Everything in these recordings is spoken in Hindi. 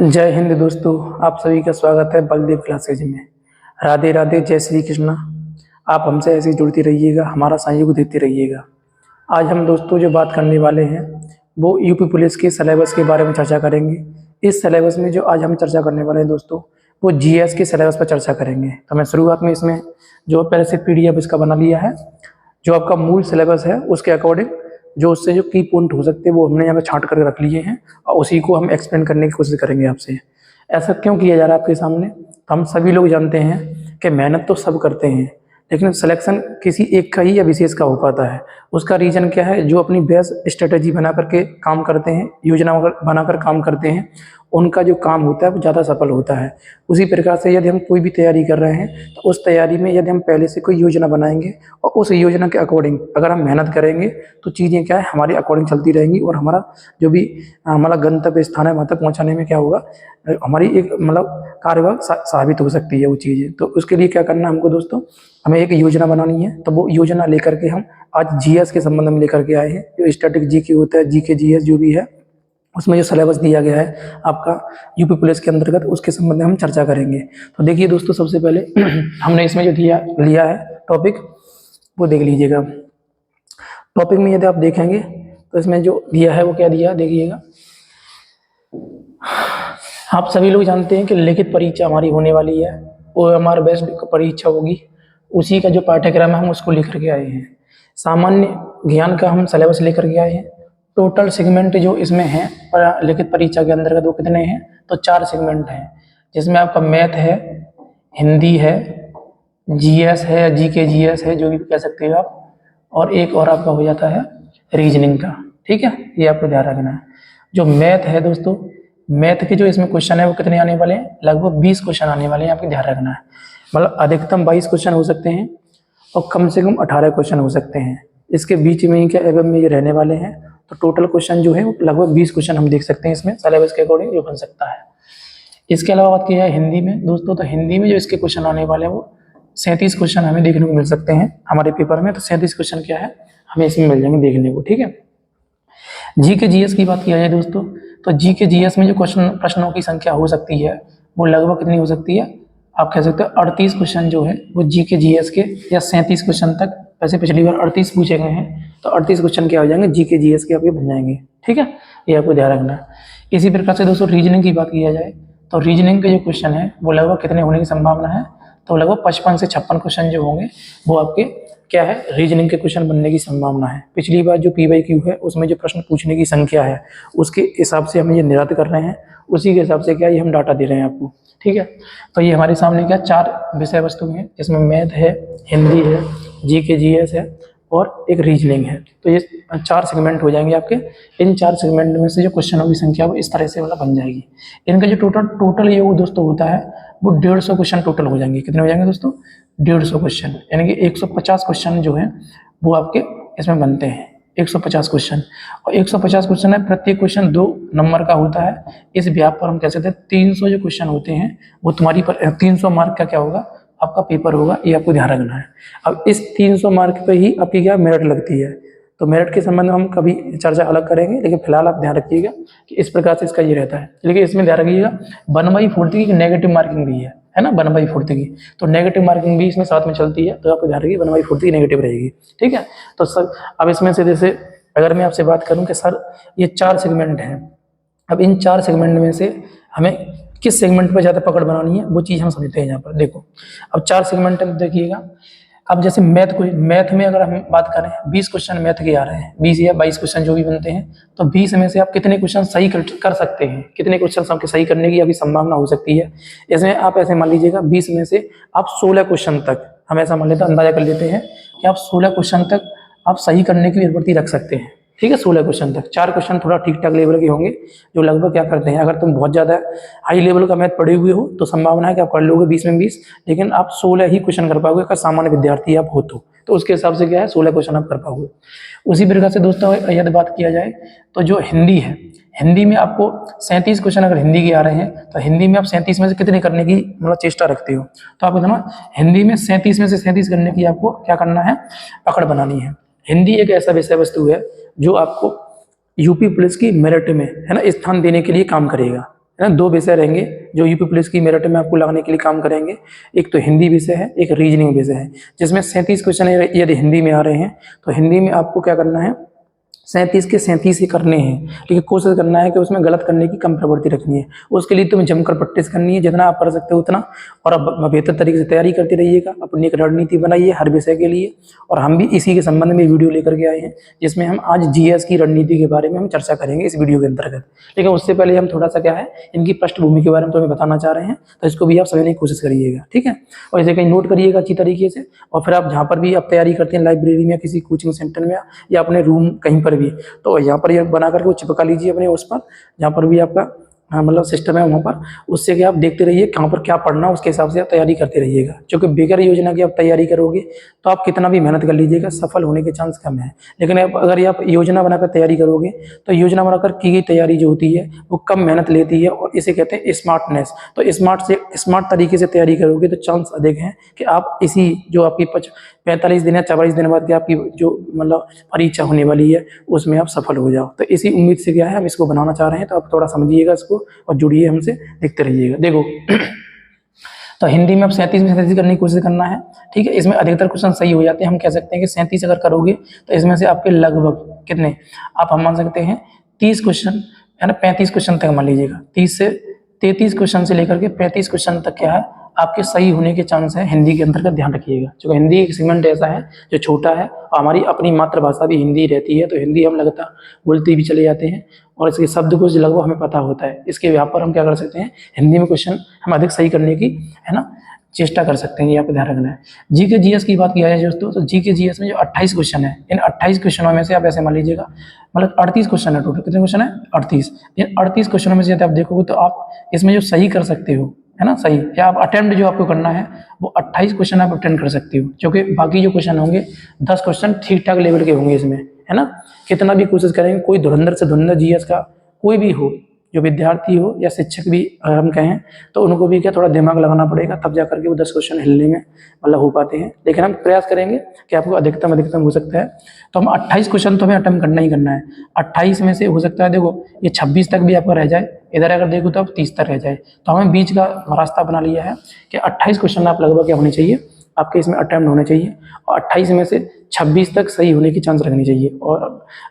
जय हिंद दोस्तों, आप सभी का स्वागत है बलदेव क्लासेज में। राधे राधे, जय श्री कृष्णा। आप हमसे ऐसे ही जुड़ते रहिएगा, हमारा सहयोग देते रहिएगा। आज हम दोस्तों जो बात करने वाले हैं वो यूपी पुलिस के सिलेबस के बारे में चर्चा करेंगे। इस सिलेबस में जो आज हम चर्चा करने वाले हैं दोस्तों, वो जीएस के सिलेबस पर चर्चा करेंगे। तो मैं शुरुआत में इसमें जो पहले से पीडीएफ इसका बना लिया है, जो आपका मूल सिलेबस है उसके अकॉर्डिंग जो उससे जो की पॉइंट हो सकते हैं वो हमने यहाँ पे छांट कर रख लिए हैं और उसी को हम एक्सप्लेन करने की कोशिश करेंगे आपसे। ऐसा क्यों किया जा रहा है आपके सामने? तो हम सभी लोग जानते हैं कि मेहनत तो सब करते हैं, लेकिन सिलेक्शन किसी एक का ही या विशेष का हो पाता है। उसका रीजन क्या है? जो अपनी बेस्ट स्ट्रेटेजी बना करके काम करते हैं, योजना बनाकर काम करते हैं, उनका जो काम होता है वो ज़्यादा सफल होता है। उसी प्रकार से यदि हम कोई भी तैयारी कर रहे हैं तो उस तैयारी में यदि हम पहले से कोई योजना बनाएंगे और उस योजना के अकॉर्डिंग अगर हम मेहनत करेंगे तो चीज़ें क्या है हमारी अकॉर्डिंग चलती रहेंगी और हमारा जो भी हमारा गंतव्य स्थान है वहाँ तक पहुँचाने में क्या होगा, हमारी एक कार्यवाह साबित हो सकती है वो चीज़ें। तो उसके लिए क्या करना है हमको दोस्तों, हमें एक योजना बनानी है। तो वो योजना लेकर के हम आज जीएस के संबंध में लेकर के आए हैं। जो स्टैटिक जीके होता है, जीके जीएस जो भी है, उसमें जो सिलेबस दिया गया है आपका यूपी पुलिस के अंतर्गत, उसके संबंध में हम चर्चा करेंगे। तो देखिए दोस्तों, सबसे पहले हमने इसमें जो लिया है टॉपिक वो देख लीजिएगा। टॉपिक में यदि आप देखेंगे तो इसमें जो दिया है वो क्या दिया है देखिएगा। आप सभी लोग जानते हैं कि लिखित परीक्षा हमारी होने वाली है, वो हमारा बेस्ट परीक्षा होगी। उसी का जो पाठ्यक्रम है हम उसको लेकर के आए हैं। सामान्य ज्ञान का हम सिलेबस लेकर के आए हैं। टोटल सेगमेंट जो इसमें है लिखित परीक्षा के अंतर्गत वो कितने हैं? तो 4 सेगमेंट हैं, जिसमें आपका मैथ है, हिंदी है, जीएस है या जीके जीएस है, जो भी कह सकते हो आप, और एक और आपका हो जाता है रीजनिंग का। ठीक है, ये आपको ध्यान रखना है। जो मैथ है दोस्तों, मैथ के जो इसमें क्वेश्चन है वो कितने आने वाले हैं? लगभग 20 क्वेश्चन आने वाले हैं, आपको ध्यान रखना है। मतलब अधिकतम 22 क्वेश्चन हो सकते हैं और कम से कम 18 क्वेश्चन हो सकते हैं। इसके बीच में ही क्या एवं में ये रहने वाले हैं। तो टोटल क्वेश्चन जो है लगभग 20 क्वेश्चन हम देख सकते हैं इसमें सिलेबस के अकॉर्डिंग जो बन सकता है। इसके अलावा बात की जाए हिंदी में दोस्तों, तो हिंदी में जो इसके क्वेश्चन आने वाले हैं वो 37 क्वेश्चन हमें देखने को मिल सकते हैं हमारे पेपर में। तो 37 क्वेश्चन क्या है हमें इसमें मिल जाएंगे देखने को। ठीक है, जीके जीएस की बात किया जाए दोस्तों, तो जीके जीएस में जो प्रश्नों की संख्या हो सकती है वो लगभग कितनी हो सकती है? आप कह सकते हो 38 क्वेश्चन जो है वो जीके जीएस के, या 37 क्वेश्चन तक। वैसे पिछली बार 38 पूछे गए हैं, तो 38 क्वेश्चन क्या हो जाएंगे जीके जीएस के आपके बन जाएंगे। ठीक है, ये आपको ध्यान रखना है। इसी प्रकार से दोस्तों रीजनिंग की बात किया जाए तो रीजनिंग के जो क्वेश्चन है वो लगभग कितने होने की संभावना है? तो लगभग 55 से 56 क्वेश्चन जो होंगे वो आपके क्या है रीजनिंग के क्वेश्चन बनने की संभावना है। पिछली बार जो पीवाईक्यू है उसमें जो प्रश्न पूछने की संख्या है उसके हिसाब से हम ये निर्धारित कर रहे हैं, उसी के हिसाब से क्या ये हम डाटा दे रहे हैं आपको। ठीक है, तो ये हमारे सामने क्या 4 विषय वस्तु हैं, जिसमें मैथ है, हिंदी है, जीके जीएस है और एक रीजनिंग है। तो ये 4 सेगमेंट हो जाएंगे आपके। इन 4 सेगमेंट में से जो क्वेश्चनों की संख्या वो इस तरह से बन जाएगी। इनका जो टोटल ये वो दोस्तों होता है वो 150 क्वेश्चन टोटल हो जाएंगे। कितने हो जाएंगे दोस्तों? 150 क्वेश्चन, यानी कि 150 क्वेश्चन जो है वो आपके इसमें बनते हैं। 150 क्वेश्चन, और 150 क्वेश्चन है, प्रत्येक क्वेश्चन 2 नंबर का होता है। इस व्याप पर हम कह सकते हैं 300 जो क्वेश्चन होते हैं वो तुम्हारी 300 मार्क का क्या होगा आपका पेपर होगा, ये आपको ध्यान रखना है। अब इस 300 मार्क पे ही आपकी क्या मेरिट लगती है। तो मेरिट के संबंध में हम कभी चर्चा अलग करेंगे, लेकिन फिलहाल आप ध्यान रखिएगा कि इस प्रकार से इसका ये रहता है। लेकिन इसमें ध्यान रखिएगा 1/4 की नेगेटिव मार्किंग भी है ना, 1/4 की। तो नेगेटिव मार्किंग भी इसमें साथ में चलती है, तो आपको ध्यान रखिए 1/4 की नेगेटिव रहेगी। ठीक है, तो सर अब इसमें से जैसे अगर मैं आपसे बात करूं कि सर ये 4 सेगमेंट हैं, अब इन 4 सेगमेंट में से हमें किस सेगमेंट पर ज़्यादा पकड़ बनानी है वो चीज़ हम समझते हैं यहाँ पर। देखो अब 4 सेगमेंट में देखिएगा। अब जैसे मैथ में अगर हम बात करें 20 क्वेश्चन मैथ के आ रहे हैं, 20 या 22 क्वेश्चन जो भी बनते हैं, तो 20 में से आप कितने क्वेश्चन सही कर सकते हैं, कितने क्वेश्चन आपके सही करने की आपकी संभावना हो सकती है। इसमें आप ऐसे मान लीजिएगा 20 में से आप 16 क्वेश्चन तक, हम ऐसा मान लेते हैं, अंदाजा कर लेते हैं कि आप 16 क्वेश्चन तक आप सही करने की प्रवृत्ति रख सकते हैं। ठीक है, 16 क्वेश्चन तक। 4 क्वेश्चन थोड़ा ठीक ठाक लेवल के होंगे जो लगभग क्या करते हैं, अगर तुम बहुत ज़्यादा हाई लेवल का मैथ पढ़े हुए हो तो संभावना है कि आप कर लोगे 20 में 20, लेकिन आप 16 ही क्वेश्चन कर पाओगे अगर सामान्य विद्यार्थी आप हो तो उसके हिसाब से क्या है 16 क्वेश्चन आप कर पाओगे। उसी प्रकार से दोस्तों यदि बात किया जाए तो जो हिंदी है, हिंदी में आपको 37 क्वेश्चन अगर हिंदी के आ रहे हैं, तो हिंदी में आप 37 में से कितने करने की चेष्टा रखते हो। तो आपको ना हिंदी में 37 में से 37 करने की आपको क्या करना है, पकड़ बनानी है। हिंदी एक ऐसा विषय वस्तु है जो आपको यूपी पुलिस की मेरिट में है ना स्थान देने के लिए काम करेगा। है ना। 2 विषय रहेंगे जो यूपी पुलिस की मेरिट में आपको लगाने के लिए काम करेंगे। एक तो हिंदी विषय है, एक रीजनिंग विषय है, जिसमें 37 क्वेश्चन यदि हिंदी में आ रहे हैं तो हिंदी में आपको क्या करना है, 37 के 37 ही करने हैं, लेकिन कोशिश करना है कि उसमें गलत करने की कम प्रवृत्ति रखनी है। उसके लिए तुम्हें जमकर प्रैक्टिस करनी है, जितना आप कर सकते हो उतना, और अब बेहतर तरीके से तैयारी करते रहिएगा। अपनी एक रणनीति बनाइए हर विषय के लिए, और हम भी इसी के संबंध में वीडियो लेकर के आए हैं, जिसमें हम आज जीएस की रणनीति के बारे में हम चर्चा करेंगे इस वीडियो के अंतर्गत। लेकिन उससे पहले हम थोड़ा सा क्या है, इनकी पृष्ठभूमि के बारे में तुम्हें बताना चाह रहे हैं, तो इसको भी आप समझने की कोशिश करिएगा, ठीक है। और इसे कहीं नोट करिएगा अच्छी तरीके से, और फिर आप जहाँ पर भी आप तैयारी करते हैं, लाइब्रेरी में, किसी कोचिंग सेंटर में, या अपने रूम कहीं पर भी, तो यहाँ पर ये बना करके वो चिपका लीजिए अपने उस पर, जहाँ पर भी आपका मतलब सिस्टम है वहाँ पर। उससे कि आप देखते रहिए कहाँ पर क्या पढ़ना, उसके हिसाब से आप तैयारी करते रहिएगा। क्योंकि बगैर योजना की आप तैयारी करोगे तो आप कितना भी मेहनत कर लीजिएगा, सफल होने के चांस कम है। लेकिन अगर आप योजना बनाकर तैयारी करोगे तो योजना बनाकर की गई तैयारी जो होती है वो कम मेहनत लेती है, और इसे कहते हैं स्मार्टनेस। तो स्मार्ट तरीके से तैयारी करोगे तो चांस अधिक है कि आप इसी जो आपकी 45 दिन या 44 दिन बाद की आपकी जो मतलब परीक्षा होने वाली है उसमें आप सफल हो जाओ। तो इसी उम्मीद से क्या है, हम इसको बनाना चाह रहे हैं, तो आप थोड़ा समझिएगा इसको और जुड़िए हमसे, देखते रहिएगा। देखो तो हिंदी में आप 37 में 37 करने की कोशिश करना है, ठीक है। इसमें अधिकतर क्वेश्चन सही हो जाते हैं। हम कह सकते हैं कि 37 अगर करोगे तो इसमें से आपके लगभग कितने, आप हम मान सकते हैं 30 क्वेश्चन, है ना, 35 क्वेश्चन तक मान लीजिएगा। 30 से 33 क्वेश्चन से लेकर के 35 क्वेश्चन तक क्या है, आपके सही होने के चांस है हिंदी के अंतर्गत, ध्यान रखिएगा। क्योंकि हिंदी एक सेगमेंट ऐसा है जो छोटा है, और हमारी अपनी मातृभाषा भी हिंदी रहती है, तो हिंदी हम लगातार बोलते भी चले जाते हैं, और इसके शब्द को लगभग हमें पता होता है। इसके व्याप पर हम क्या कर सकते हैं, हिंदी में क्वेश्चन हम अधिक सही करने की, है ना, चेष्टा कर सकते हैं। ये आपको ध्यान रखना है। जी के जीएस की बात किया जाए दोस्तों, तो जी के जीएस में जो 28 क्वेश्चन है, इन 28 क्वेश्चनों में से आप ऐसे मान लीजिएगा, मतलब 38 क्वेश्चन है टोटल। कितने क्वेश्चन है, 38। इन 38 क्वेश्चनों में से यदि आप देखोगे तो आप इसमें जो सही कर सकते हो, है ना, सही, या आप अटेम्प्ट जो आपको करना है वो 28 क्वेश्चन आप अटेम्प्ट कर सकते हो। क्योंकि बाकी जो क्वेश्चन होंगे 10 क्वेश्चन ठीक ठाक लेवल के होंगे इसमें, है ना। कितना भी कोशिश करेंगे, कोई धुरंधर से धुरंधर जीएस का कोई भी हो, जो विद्यार्थी हो या शिक्षक भी अगर हम कहें, तो उनको भी क्या थोड़ा दिमाग लगाना पड़ेगा, तब जा करके वो 10 क्वेश्चन हिलने में मतलब हो पाते हैं। लेकिन हम प्रयास करेंगे कि आपको अधिकतम हो सकता है, तो हम 28 क्वेश्चन तो हमें अटेम्प्ट करना ही करना है। 28 में से हो सकता है, देखो ये 26 तक भी आपका रह जाए, इधर अगर देखो तो अब 30 तक रह जाए, तो हमें बीच का रास्ता बना लिया है कि 28 क्वेश्चन आप लगभग क्या होने चाहिए, आपके इसमें अटेम्प्ट होने चाहिए, और 28 में से 26 तक सही होने की चांस रखनी चाहिए। और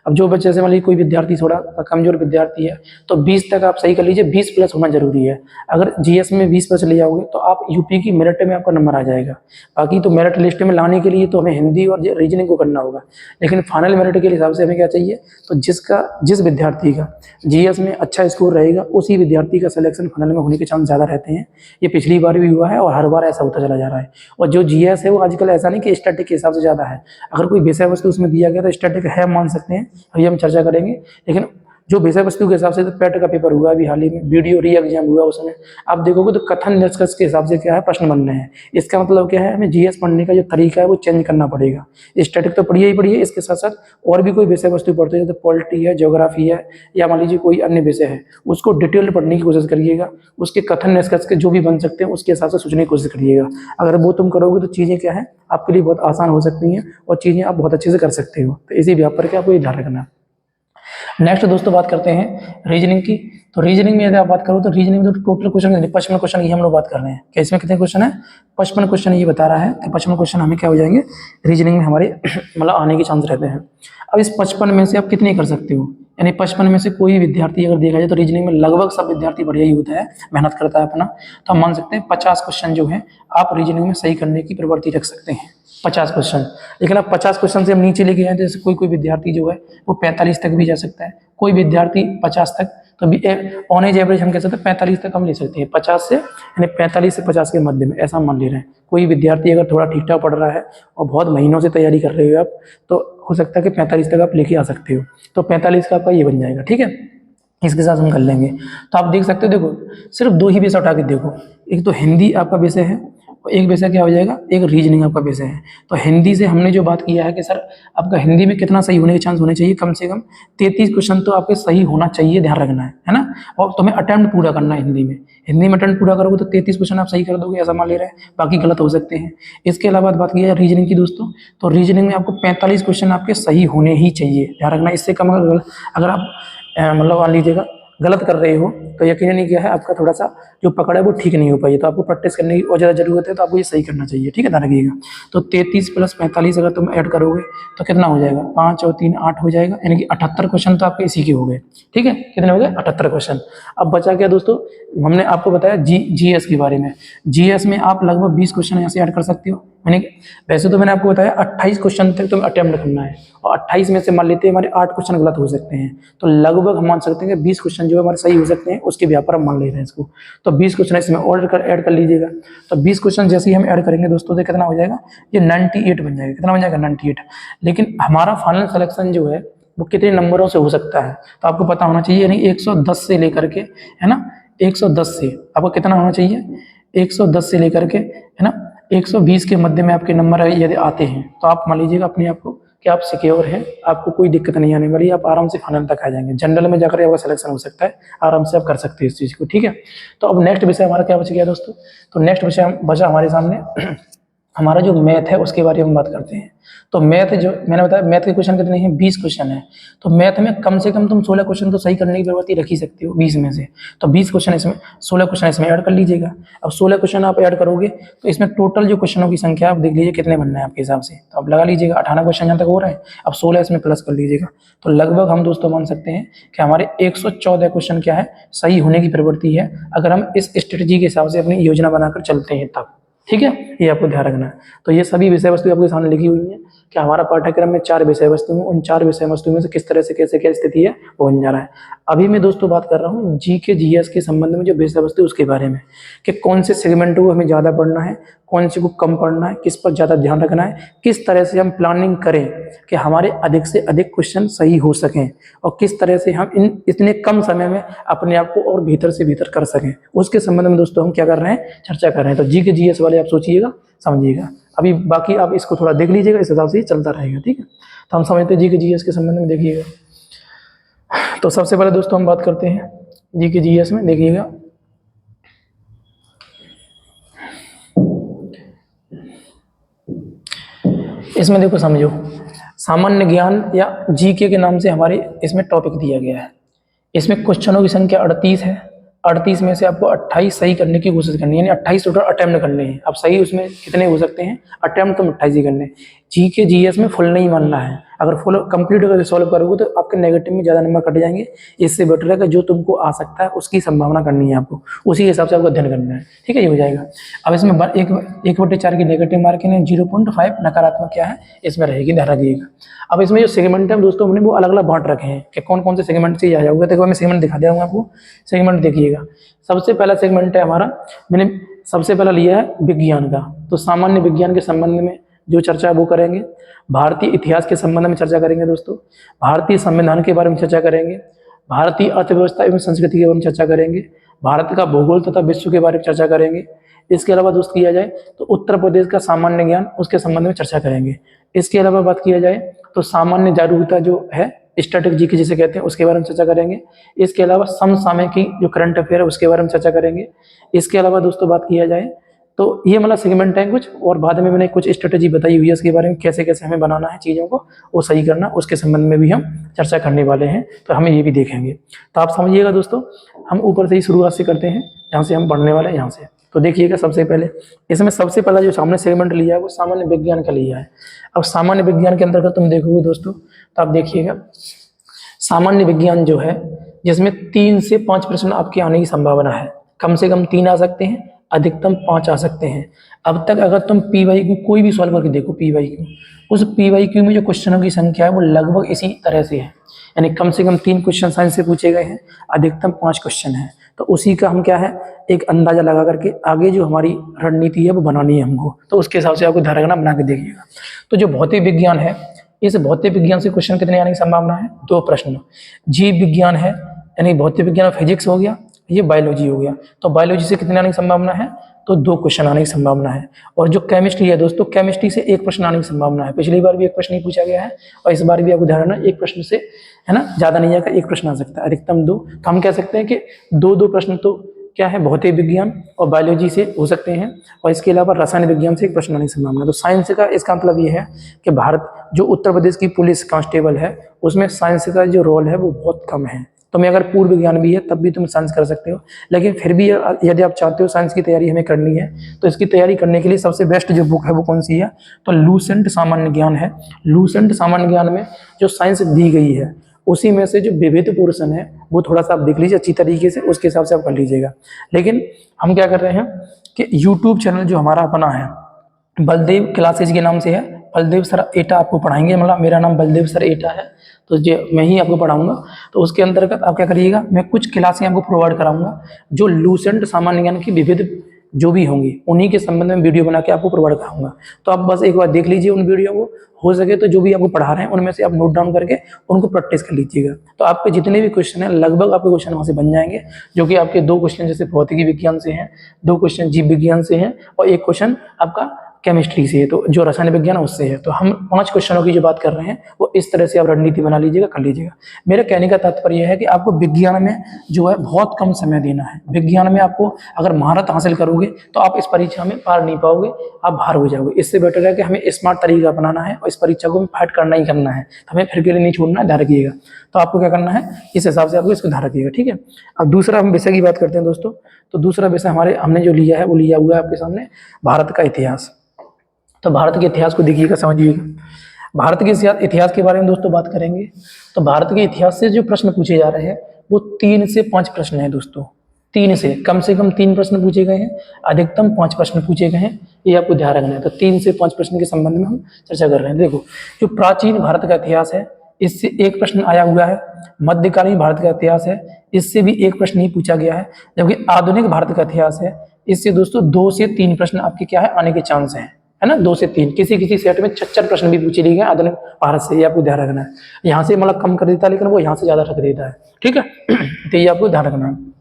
अब जो बच्चे से मान लीजिए कोई विद्यार्थी थोड़ा कमजोर विद्यार्थी है, तो 20 तक आप सही कर लीजिए, 20 प्लस होना जरूरी है। अगर जीएस में 20 प्लस ले जाओगे तो आप यूपी की मेरिट में आपका नंबर आ जाएगा। बाकी तो मेरिट लिस्ट में लाने के लिए तो हमें हिंदी और रीजनिंग को करना होगा, लेकिन फाइनल मेरिट के हिसाब से हमें क्या चाहिए, तो जिस विद्यार्थी का जीएस में अच्छा स्कोर रहेगा उसी विद्यार्थी का सिलेक्शन फाइनल में होने के चांस ज़्यादा रहते हैं। ये पिछली बार भी हुआ है और हर बार ऐसा होता चला जा रहा है। और जो जीएस है वो आजकल ऐसा नहीं कि स्टैटिक के हिसाब से ज़्यादा है, अगर कोई विषय वस्तु उसमें दिया गया तो स्टैटिक है, मान सकते हैं, अभी हम चर्चा करेंगे। लेकिन जो विषय वस्तु के हिसाब से, तो पेट का पेपर हुआ अभी हाल ही में, वीडियो री एग्जाम हुआ, उसमें आप देखोगे तो कथन निष्कर्ष के हिसाब से क्या है प्रश्न बन रहे हैं। इसका मतलब क्या है, हमें जीएस पढ़ने का जो तरीका है वो चेंज करना पड़ेगा। स्टैटिक तो पढ़िए ही पढ़िए, इसके साथ साथ और भी कोई विषय वस्तु पढ़ते हैं, जैसे पॉलिटी है, ज्योग्राफी है, या मान लीजिए कोई अन्य विषय है, उसको डिटेल पढ़ने की कोशिश करिएगा। उसके कथन निष्कर्ष के जो भी बन सकते हैं उसके हिसाब से सोचने की कोशिश करिएगा। अगर वो तुम करोगे तो चीज़ें क्या है आपके लिए बहुत आसान हो सकती हैं, और चीज़ें आप बहुत अच्छे से कर सकते हो। तो इसी व्याप पर क्या आपको ये ध्यान रखना है। नेक्स्ट दोस्तों बात करते हैं रीजनिंग की। तो रीजनिंग में यदि आप बात करो तो रीजनिंग में तो टोटल क्वेश्चन 55 क्वेश्चन की हम लोग बात कर रहे हैं। क्या इसमें कितने क्वेश्चन है, 55 क्वेश्चन ये बता रहा है कि 55 क्वेश्चन हमें क्या हो जाएंगे रीजनिंग में हमारे मतलब आने के चांस रहते हैं। अब इस 55 में से आप कितने कर सकते हो, यानी 55 में से कोई विद्यार्थी अगर देखा जाए तो रीजनिंग में लगभग सब विद्यार्थी बढ़िया ही होता है, मेहनत करता है अपना, तो हम मान सकते हैं 50 क्वेश्चन जो है आप रीजनिंग में सही करने की प्रवृत्ति रख सकते हैं, 50 क्वेश्चन। लेकिन अब 50 क्वेश्चन से हम नीचे लेके जाए, जैसे कोई विद्यार्थी जो है वो 45 तक भी जा सकता है, कोई विद्यार्थी 50 तक, तो ऑन एज एवरेज हम कह सकते हैं 45 तक हम ले सकते हैं, 50 से यानी 45 से 50 के मध्य में, ऐसा हम मान ले रहे हैं। कोई विद्यार्थी अगर थोड़ा ठीक ठाक पढ़ रहा है और बहुत महीनों से तैयारी कर रहे हो आप, तो हो सकता है कि 45 तक आप लेके आ सकते हो। तो 45 का आपका ये बन जाएगा, ठीक है, इसके साथ हम कर लेंगे। तो आप देख सकते हो, देखो सिर्फ 2 ही विषय उठा के देखो, एक तो हिंदी आपका विषय है, एक विषय क्या हो जाएगा, एक रीजनिंग आपका विषय है। तो हिंदी से हमने जो बात किया है कि सर आपका हिंदी में कितना सही होने के चांस होने चाहिए, कम से कम 33 क्वेश्चन तो आपके सही होना चाहिए, ध्यान रखना है ना। और तुम्हें अटेम्प्ट पूरा करना है हिंदी में अटेम्प्ट पूरा करोगे तो 33 क्वेश्चन आप सही कर दोगे, ऐसा मान ले रहे हैं, बाकी गलत हो सकते हैं। इसके अलावा बात की जाए रीजनिंग की दोस्तों, तो रीजनिंग में आपको 45 क्वेश्चन आपके सही होने ही चाहिए, ध्यान रखना। इससे कम अगर आप मतलब मान लीजिएगा गलत कर रहे हो तो यकीनन क्या है, आपका थोड़ा सा जो पकड़ है वो ठीक नहीं हो पाई, तो आपको प्रैक्टिस करने की और ज़्यादा जरूरत है, तो आपको ये सही करना चाहिए। ठीक है, ध्यान रखिएगा। तो 33 + 45 अगर तुम ऐड करोगे तो कितना हो जाएगा, 5 और 3 8 हो जाएगा, यानी कि 78 क्वेश्चन तो आपके इसी के हो गए। ठीक है, कितने हो गए, 78 क्वेश्चन। अब बचा क्या दोस्तों, हमने आपको बताया जीएस के बारे में। जीएस में आप लगभग 20 क्वेश्चन यहाँ से ऐड कर सकते हो। मैंने वैसे तो मैंने आपको बताया 28 क्वेश्चन तक तुम्हें अटेम्प्ट करना है, और 28 में से मान लेते हैं हमारे 8 क्वेश्चन गलत हो सकते हैं, तो लगभग हम मान सकते हैं कि 20 क्वेश्चन जो है हमारे सही हो सकते हैं, उसके व्याप पर हम मान ले रहे हैं इसको। तो 20 क्वेश्चन इसमें ऐड कर लीजिएगा। तो 20 क्वेश्चन जैसे ही हम ऐड करेंगे दोस्तों, तो कितना हो जाएगा, ये 98 बन जाएगा। कितना बन जाएगा, 98। लेकिन हमारा फाइनल सिलेक्शन जो है वो कितने नंबरों से हो सकता है, तो आपको पता होना चाहिए, यानी 110 से लेकर के, है ना, 110 से आपको कितना होना चाहिए, 110 से लेकर के, है ना, 120 के मध्य में आपके नंबर यदि आते हैं तो आप मान लीजिएगा अपने आप को कि आप सिक्योर हैं, आपको कोई दिक्कत नहीं आने वाली, आप आराम से फाइनल तक आ जाएंगे। जनरल में जाकर आपका सिलेक्शन हो सकता है, आराम से आप कर सकते हैं इस चीज़ को। ठीक है, तो अब नेक्स्ट विषय हमारा क्या बच गया दोस्तों, तो नेक्स्ट विषय बचा हमारे सामने हमारा जो मैथ है उसके बारे में बात करते हैं। तो मैथ जो मैंने बताया, मैथ के क्वेश्चन कितने हैं, 20 क्वेश्चन है। तो मैथ में कम से कम तुम 16 क्वेश्चन तो सही करने की प्रवृत्ति रख ही सकते हो 20 में से। तो 20 क्वेश्चन इसमें, 16 क्वेश्चन इसमें ऐड कर लीजिएगा। अब 16 क्वेश्चन आप ऐड करोगे तो इसमें टोटल जो क्वेश्चनों की संख्या आप देख लीजिए कितने बनना है आपके हिसाब से, तो आप लगा लीजिएगा 98 क्वेश्चन जहाँ तक हो रहे हैं। अब 16 इसमें प्लस कर लीजिएगा, तो लगभग हम दोस्तों मान सकते हैं कि हमारे 114 क्वेश्चन क्या है, सही होने की प्रवृत्ति है, अगर हम इस स्ट्रेटजी के हिसाब से अपनी योजना बनाकर चलते हैं तब। ठीक है, ये आपको ध्यान रखना है। तो ये सभी विषय वस्तु आपके सामने लिखी हुई है कि हमारा पाठ्यक्रम में 4 विषय वस्तु हैं, उन 4 विषय वस्तु में से किस तरह से कैसे क्या स्थिति है वो बन जा रहा है। अभी मैं दोस्तों बात कर रहा हूँ जी के जीएस के संबंध में जो विषय वस्तु है उसके बारे में, कि कौन से सेगमेंट को हमें ज़्यादा पढ़ना है, कौन से को कम पढ़ना है, किस पर ज़्यादा ध्यान रखना है, किस तरह से हम प्लानिंग करें कि हमारे अधिक से अधिक क्वेश्चन सही हो सकें, और किस तरह से हम इतने कम समय में अपने आप को और भीतर से भीतर कर सकें, उसके संबंध में दोस्तों हम क्या कर रहे हैं, चर्चा कर रहे हैं। तो जी के जीएस वाले आप सोचिएगा, समझिएगा। अभी बाकी आप इसको थोड़ा देख लीजिएगा, इस हिसाब से ही चलता रहेगा। ठीक है, तो हम समझते हैं जी के जीएस के संबंध में, देखिएगा। तो सबसे पहले दोस्तों हम बात करते हैं जी के जीएस में, देखिएगा। इसमें देखो, समझो, सामान्य ज्ञान या जीके के नाम से हमारे इसमें टॉपिक दिया गया है। इसमें क्वेश्चनों की संख्या 38 है। 38 में से आपको 28 सही करने की कोशिश करनी है, यानी 28 टोटल अटेम्प्ट करने हैं। अब सही उसमें कितने हो सकते हैं, अटेम्प्ट तो 28 ही करने। जी के जीएस में फुल नहीं मानना है, अगर फुल कंप्लीट अगर सॉल्व करोगे तो आपके नेगेटिव में ज़्यादा नंबर कट जाएंगे। इससे बेटर है कि जो तुमको आ सकता है उसकी संभावना करनी है आपको, उसी हिसाब से आपको अध्ययन करना है। ठीक है, ये हो जाएगा। अब इसमें 1/4 की नेगेटिव मार्किंग है, 0.5 नकारात्मक क्या है इसमें रहेगी, ध्यान रखिएगा। अब इसमें जो सेगमेंट है दोस्तों हमने वो अलग अलग बांट रखे हैं कि कौन कौन से सेगमेंट से आ जाओगे। देखो मैं सेगमेंट दिखा दूंगा आपको, सेगमेंट देखिएगा। सबसे पहला सेगमेंट है हमारा, मैंने सबसे पहला लिया है विज्ञान का। तो सामान्य विज्ञान के संबंध में जो चर्चा है वो करेंगे। भारतीय इतिहास के संबंध में चर्चा करेंगे दोस्तों। भारतीय संविधान के बारे में चर्चा करेंगे। भारतीय अर्थव्यवस्था एवं संस्कृति के बारे में चर्चा करेंगे। भारत का भूगोल तथा विश्व के बारे में चर्चा करेंगे। इसके अलावा दोस्त किया जाए तो उत्तर प्रदेश का सामान्य ज्ञान, उसके संबंध में चर्चा करेंगे। इसके अलावा बात किया जाए तो सामान्य जागरूकता जो है, स्ट्रैटेजी की जिसे कहते हैं, उसके बारे में चर्चा करेंगे। इसके अलावा समसामयिकी जो करंट अफेयर है उसके बारे में चर्चा करेंगे। इसके अलावा दोस्तों बात किया जाए तो ये मतलब सेगमेंट है कुछ, और बाद में मैंने कुछ स्ट्रेटेजी बताई हुई है इसके बारे में, कैसे कैसे हमें बनाना है चीज़ों को वो सही करना, उसके संबंध में भी हम चर्चा करने वाले हैं, तो हमें ये भी देखेंगे। तो आप समझिएगा दोस्तों, हम ऊपर से ही शुरुआत से करते हैं, जहाँ से हम पढ़ने वाले हैं यहाँ से। तो देखिएगा, सबसे पहले इसमें सबसे पहला जो सामने सेगमेंट लिया है वो सामान्य विज्ञान का लिया है। अब सामान्य विज्ञान के अंतर्गत तुम देखोगे दोस्तों, तो आप देखिएगा सामान्य विज्ञान जो है, जिसमें 3 से 5 प्रश्न आपके आने की संभावना है। कम से कम 3 आ सकते हैं, अधिकतम 5 आ सकते हैं। अब तक अगर तुम PYQ कोई भी सॉल्व करके देखो, PYQ, उस PYQ में जो क्वेश्चनों की संख्या है वो लगभग इसी तरह से है, यानी कम से कम 3 क्वेश्चन साइंस से पूछे गए हैं, अधिकतम 5 क्वेश्चन हैं। तो उसी का हम क्या है, एक अंदाजा लगा करके आगे जो हमारी रणनीति है वो बनानी है हमको, तो उसके हिसाब से आपको ध्यान रखना, बना के देखिएगा। तो जो भौतिक विज्ञान है, इस भौतिक विज्ञान से क्वेश्चन कितने आने की संभावना है, 2 प्रश्न। जीव विज्ञान है, यानी भौतिक विज्ञान फिजिक्स हो गया, ये बायोलॉजी हो गया, तो बायोलॉजी से कितने आने की संभावना है, तो 2 क्वेश्चन आने की संभावना है। और जो केमिस्ट्री है दोस्तों, केमिस्ट्री से 1 प्रश्न आने की संभावना है। पिछली बार भी 1 प्रश्न ही पूछा गया है, और इस बार भी आपको ध्यान रखना 1 प्रश्न से, है ना, ज़्यादा नहीं आएगा, 1 प्रश्न आ सकता है, अधिकतम 2। तो हम कह सकते हैं कि 2-2 प्रश्न तो क्या है, भौतिक विज्ञान और बायोलॉजी से हो सकते हैं, और इसके अलावा रसायन विज्ञान से 1 प्रश्न आने की संभावना। तो साइंस का इसका मतलब ये है कि भारत जो उत्तर प्रदेश की पुलिस कांस्टेबल है उसमें साइंस का जो रोल है वो बहुत कम है, तुम्हें अगर पूर्व विज्ञान भी है तब भी तुम साइंस कर सकते हो, लेकिन फिर भी यदि आप चाहते हो साइंस की तैयारी हमें करनी है तो इसकी तैयारी करने के लिए सबसे बेस्ट जो बुक है वो कौन सी है, तो लूसेंट सामान्य ज्ञान है। लूसेंट सामान्य ज्ञान में जो साइंस दी गई है उसी में से जो विविध पोर्शन है वो थोड़ा सा आप देख लीजिए अच्छी तरीके से, उसके हिसाब से आप कर लीजिएगा। लेकिन हम क्या कर रहे हैं कि यूट्यूब चैनल जो हमारा अपना है बलदेव क्लासेज के नाम से है, बलदेव सर एटा आपको पढ़ाएंगे, मतलब मेरा नाम बलदेव सर एटा है, तो जो मैं ही आपको पढ़ाऊंगा। तो उसके अंतर्गत आप क्या करिएगा, मैं कुछ क्लासें आपको प्रोवाइड कराऊंगा जो लूसेंट सामान्य ज्ञान की विविध जो भी होंगी उन्हीं के संबंध में वीडियो बना के आपको प्रोवाइड कराऊंगा। तो आप बस एक बार देख लीजिए उन वीडियो को, हो सके तो जो भी आपको पढ़ा रहे हैं उनमें से आप नोट डाउन करके उनको प्रैक्टिस कर लीजिएगा। तो आपके जितने भी क्वेश्चन हैं लगभग आपके क्वेश्चन वहाँ से बन जाएंगे, जो कि आपके 2 क्वेश्चन जैसे भौतिकी विज्ञान से हैं, 2 क्वेश्चन जीव विज्ञान से हैं और 1 क्वेश्चन आपका केमिस्ट्री से है, तो जो रसायन विज्ञान है उससे है। तो हम 5 क्वेश्चनों की जो बात कर रहे हैं वो इस तरह से आप रणनीति बना लीजिएगा, कर लीजिएगा। मेरे कहने का तात्पर्य यह है कि आपको विज्ञान में जो है बहुत कम समय देना है। विज्ञान में आपको अगर महारत हासिल करोगे तो आप इस परीक्षा में पार नहीं पाओगे, आप बाहर हो जाओगे। इससे बेटर है कि हमें स्मार्ट तरीका अपनाना है और इस परीक्षा को फाइट करना ही करना है, हमें फिर के लिए नहीं छोड़ना है, ध्यान रखिएगा। तो आपको क्या करना है इस हिसाब से आपको इसको ध्यान रखिएगा, ठीक है। अब दूसरा हम विषय की बात करते हैं दोस्तों। तो दूसरा विषय हमने जो लिया है वो लिया हुआ है आपके सामने भारत का इतिहास। तो भारत के इतिहास को देखिएगा, समझिएगा। भारत के इतिहास के बारे में दोस्तों बात करेंगे तो भारत के इतिहास से जो प्रश्न पूछे जा रहे हैं वो 3 से 5 प्रश्न हैं दोस्तों। 3 से कम 3 प्रश्न पूछे गए हैं, अधिकतम 5 प्रश्न पूछे गए हैं, ये आपको ध्यान रखना है। तो 3 से 5 प्रश्न के संबंध में हम चर्चा कर रहे हैं। देखो, जो प्राचीन भारत का इतिहास है इससे 1 प्रश्न आया हुआ है, मध्यकालीन भारत का इतिहास है इससे भी 1 प्रश्न ही पूछा गया है, जबकि आधुनिक भारत का इतिहास है इससे दोस्तों 2 से 3 प्रश्न आपके क्या है आने के चांस हैं, है ना। 2 से 3, किसी सेट में 4 प्रश्न भी पूछे लिए गए आधुनिक भारत से, ये आपको ध्यान रखना है। यहाँ से मतलब कम कर देता है लेकिन वो यहाँ से ज्यादा रख देता है, ठीक है। तो ये आपको ध्यान रखना है।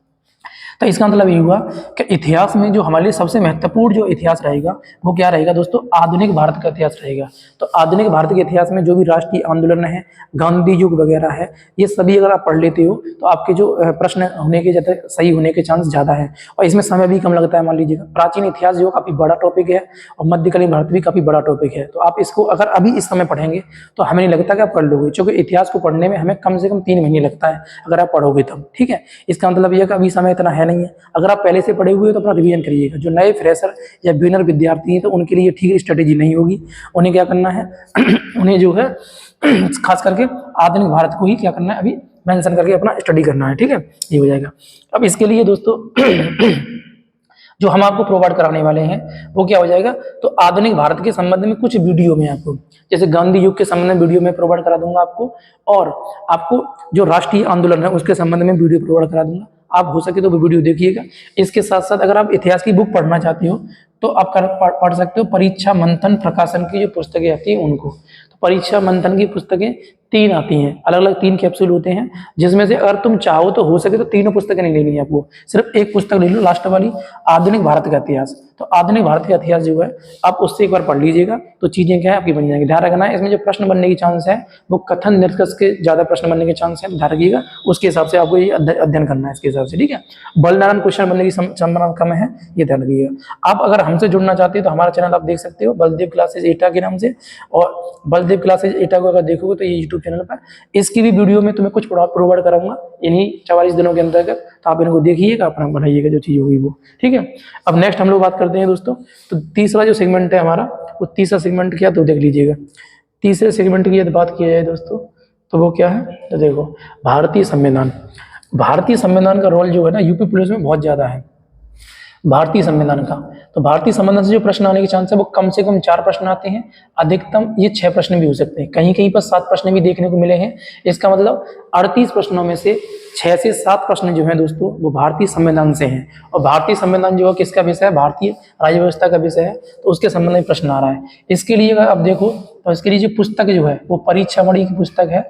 तो इसका मतलब ये हुआ कि इतिहास में जो हमारे लिए सबसे महत्वपूर्ण जो इतिहास रहेगा वो क्या रहेगा दोस्तों, आधुनिक भारत का इतिहास रहेगा। तो आधुनिक भारत के इतिहास में जो भी राष्ट्रीय आंदोलन है, गांधी युग वगैरह है, ये सभी अगर आप पढ़ लेते हो तो आपके जो प्रश्न होने के ज्यादा सही होने के चांस ज्यादा है और इसमें समय भी कम लगता है। मान लीजिएगा प्राचीन इतिहास जो काफी बड़ा टॉपिक है और मध्यकालीन भारत भी काफी बड़ा टॉपिक है, तो आप इसको अगर अभी इस समय पढ़ेंगे तो हमें नहीं लगता कि आप कर लोगे, क्योंकि इतिहास को पढ़ने में हमें कम से कम 3 महीने लगता है अगर आप पढ़ोगे तब, ठीक है। इसका मतलब यह कि अभी समय इतना है नहीं है। अगर आप पहले से पढ़े हुए हो तो अपना रिवीजन करिएगा। जो नए फ्रेशर या बिगिनर विद्यार्थी हैं तो उनके लिए ठीक स्ट्रेटेजी नहीं होगी। उन्हें क्या करना है उन्हें जो है खास करके आधुनिक भारत को ही क्या करना है अभी मेंशन करके अपना स्टडी करना है, ठीक है। ये हो जाएगा। अब इसके लिए दोस्तों जो हम आपको प्रोवाइड कराने वाले हैं वो क्या हो जाएगा, तो आधुनिक भारत के संबंध में कुछ वीडियो में आपको, जैसे गांधी युग के संबंध में वीडियो में प्रोवाइड करा दूंगा आपको, और आपको जो राष्ट्रीय आंदोलन है उसके संबंध में वीडियो प्रोवाइड करा दूंगा। आप हो सके तो वो वीडियो देखिएगा। इसके साथ साथ अगर आप इतिहास की बुक पढ़ना चाहते हो तो आप पढ़ सकते हो परीक्षा मंथन प्रकाशन की जो पुस्तकें आती हैं उनको। तो परीक्षा मंथन की पुस्तकें 3 आती हैं, अलग अलग 3 कैप्सूल होते हैं, जिसमें से अगर तुम चाहो तो हो सके तो तीनों पुस्तकें नहीं लेनी है आपको, सिर्फ एक पुस्तक ले लो लास्ट वाली, आधुनिक भारत का इतिहास। तो आधुनिक भारत का इतिहास जो है आप उससे एक बार पढ़ लीजिएगा तो चीजें क्या है आपकी बन जाएंगी। ध्यान रखना है इसमें जो प्रश्न बनने की चांस है वो कथन निष्कर्ष के ज्यादा प्रश्न बनने के चांस है, ध्यान रखिएगा। उसके हिसाब से आपको ये अध्ययन करना है इसके हिसाब से, ठीक है। बलनारायण क्वेश्चन बनने की संभावना कम है, ये ध्यान रखिएगा। आप अगर हमसे जुड़ना चाहते हो तो हमारा चैनल आप देख सकते हो बलदेव क्लासेज एटा के नाम से, और बलदेव क्लासेज एटा को अगर देखोगे तो ये यूट्यूब चैनल पर इसकी भी वीडियो में तुम्हें कुछ प्रोवाइड कराऊंगा इन्हीं 44 दिनों के अंतर्गत। तो आप इनको देखिएगा, अपना बनाइएगा जो चीज होगी वो, ठीक है। अब नेक्स्ट हम लोग बात करते हैं दोस्तों, तो तीसरा जो सेगमेंट है हमारा वो तीसरा सेगमेंट क्या तो देख लीजिएगा। तीसरे सेगमेंट की यदि बात की जाए दोस्तों तो वो क्या है, तो देखो भारतीय संविधान। भारतीय संविधान का रोल जो है ना यूपी पुलिस में बहुत ज्यादा है भारतीय संविधान का। तो भारतीय संविधान से जो प्रश्न आने के चांस है वो कम से कम 4 प्रश्न आते हैं, अधिकतम ये 6 प्रश्न भी हो सकते हैं, कहीं कहीं पर 7 प्रश्न भी देखने को मिले हैं। इसका मतलब 38 प्रश्नों में से 6 से 7 प्रश्न जो है दोस्तों वो भारतीय संविधान से हैं। और भारतीय संविधान जो है किसका विषय है, भारतीय राज्य व्यवस्था का विषय है, तो उसके संबंध में प्रश्न आ रहा है। इसके लिए अगर आप देखो तो इसके लिए जो पुस्तक जो है वो परीक्षावाणी की पुस्तक है,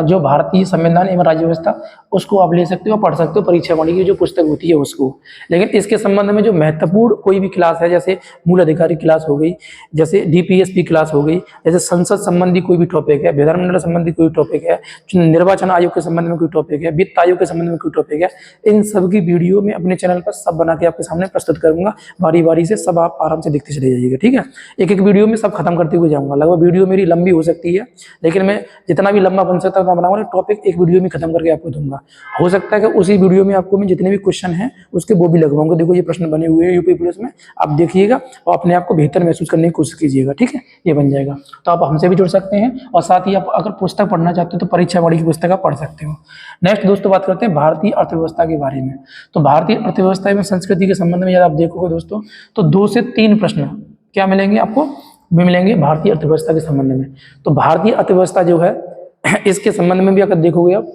जो भारतीय संविधान एवं राज्य व्यवस्था, उसको आप ले सकते हो, पढ़ सकते हो, परीक्षावाणी की जो पुस्तक होती है उसको। लेकिन इसके संबंध में जो महत्वपूर्ण कोई भी क्लास है, जैसे मूल अधिकारी क्लास हो गई, जैसे डीपीएसपी क्लास हो गई, जैसे संसद संबंधी कोई भी टॉपिक है, विधानमंडल संबंधी कोई टॉपिक है, निर्वाचन आयोग के संबंध में कोई टॉपिक है, वित्त आयोग के संबंध में कोई टॉपिक है, इन सब की वीडियो में अपने चैनल पर सब बना के आपके सामने प्रस्तुत करूंगा। बारी बारी से सब आप आराम से देखते चले जाइएगा, ठीक है। एक एक वीडियो में सब खत्म करते हुए जाऊंगा। लगभग वीडियो मेरी लंबी हो सकती है, लेकिन मैं जितना भी लंबा बन सकता है उतना बनाऊंगा। टॉपिक एक वीडियो में खत्म करके आपको दूंगा। हो सकता है कि उसी वीडियो में आपको मैं जितने भी क्वेश्चन हैं उसके वो भी लगवाऊंगा। देखो ये प्रश्न बने हुए हैं यूपी पुलिस में, आप देखिएगा और अपने आप को बेहतर महसूस करने की कोशिश कीजिएगा, ठीक है। ये बन जाएगा, तो आप हमसे भी जुड़ सकते हैं और साथ ही आप अगर पुस्तक पढ़ना चाहते हो तो परीक्षा वाणी की पुस्तक आप पढ़ सकते हो। नेक्स्ट दोस्तों बात करते हैं भारतीय अर्थव्यवस्था के बारे में। तो भारतीय अर्थव्यवस्था एवं संस्कृति के संबंध में यदि आप देखोगे दोस्तों तो 2 से 3 प्रश्न क्या मिलेंगे आपको, भी मिलेंगे भारतीय अर्थव्यवस्था के संबंध में। तो भारतीय अर्थव्यवस्था जो है इसके संबंध में भी अगर देखोगे आप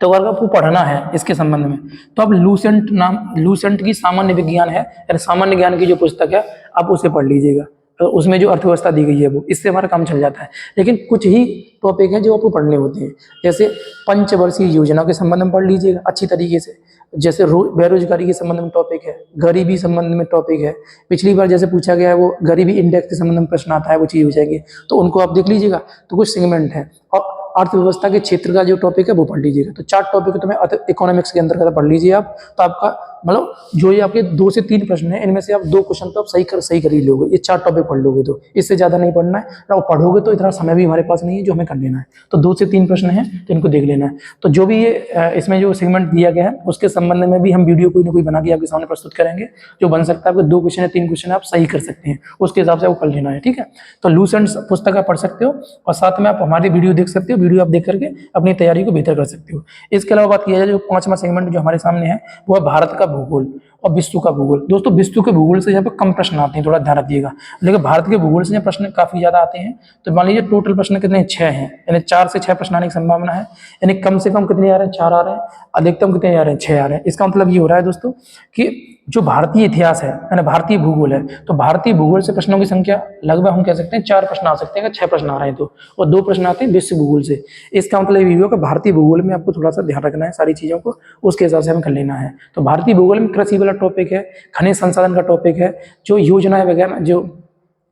तो अगर आपको पढ़ना है इसके संबंध में तो आप लूसेंट की सामान्य विज्ञान है या सामान्य ज्ञान की जो पुस्तक है आप उसे पढ़ लीजिएगा। तो उसमें जो अर्थव्यवस्था दी गई है वो, इससे हमारा काम चल जाता है। लेकिन कुछ ही टॉपिक हैं जो आपको पढ़ने होते हैं, जैसे पंचवर्षीय योजना के संबंध में पढ़ लीजिएगा अच्छी तरीके से, जैसे बेरोजगारी के संबंध में टॉपिक है, गरीबी संबंध में टॉपिक है, पिछली बार जैसे पूछा गया है वो गरीबी इंडेक्स के संबंध में प्रश्न आता है, वो चीज़ हो जाएगी, तो उनको आप देख लीजिएगा। तो कुछ सेगमेंट है और अर्थव्यवस्था के क्षेत्र का जो टॉपिक है वो पढ़ लीजिएगा। तो 4 टॉपिक तो मैं इकोनॉमिक्स के अंतर्गत पढ़ लीजिए आप, तो आपका मतलब जो ये आपके 2 से 3 प्रश्न है इनमें से आप 2 क्वेश्चन तो आप सही कर ही लोगे। ये 4 टॉपिक पढ़ लोगे तो इससे ज्यादा नहीं पढ़ना है, ना पढ़ोगे तो इतना समय भी हमारे पास नहीं है जो हमें कर लेना है। तो 2 से 3 प्रश्न है तो इनको देख लेना है। तो जो भी ये इसमें जो सेगमेंट दिया गया है उसके संबंध में भी हम वीडियो कोई ना कोई बना के आपके सामने प्रस्तुत करेंगे। जो बन सकता है आपके 2 क्वेश्चन है 3 क्वेश्चन आप सही कर सकते हैं, उसके हिसाब से आपको कर लेना है, ठीक है। तो लूसेंट पुस्तक आप पढ़ सकते हो और साथ में आप हमारी वीडियो देख सकते हो। वीडियो आप देख करके अपनी तैयारी को बेहतर कर सकते हो। इसके अलावा बात किया जाए जो 5वां सेगमेंट जो हमारे सामने है वो है भारत का भूगोल और विश्व का भूगोल। दोस्तों विश्व के भूगोल से यहाँ पे कम प्रश्न आते हैं, थोड़ा ध्यान रखिएगा, लेकिन भारत के भूगोल से प्रश्न काफी ज्यादा आते हैं। तो मान लीजिए टोटल प्रश्न कितने 6 हैं, यानी 4 से 6 प्रश्न आने की संभावना है। यानी कम से कम कितने आ रहे हैं 4 आ रहे हैं, अधिकतम कितने आ रहे हैं 6 आ रहे हैं। इसका मतलब ये हो रहा है दोस्तों कि जो भारतीय इतिहास है यानी भारतीय भूगोल है, तो भारतीय भूगोल से प्रश्नों की संख्या लगभग हम कह सकते हैं 4 प्रश्न आ सकते हैं अगर 6 प्रश्न आ रहे हैं तो, और 2 प्रश्न आते हैं विश्व भूगोल से। इसका मतलब ये होगा भारतीय भूगोल में आपको थोड़ा सा ध्यान रखना है सारी चीजों को, उसके हिसाब से हमें कर लेना है। तो भारतीय भूगोल में कृषि वाला टॉपिक है, खनिज संसाधन का टॉपिक है, जो योजनाएं वगैरह जो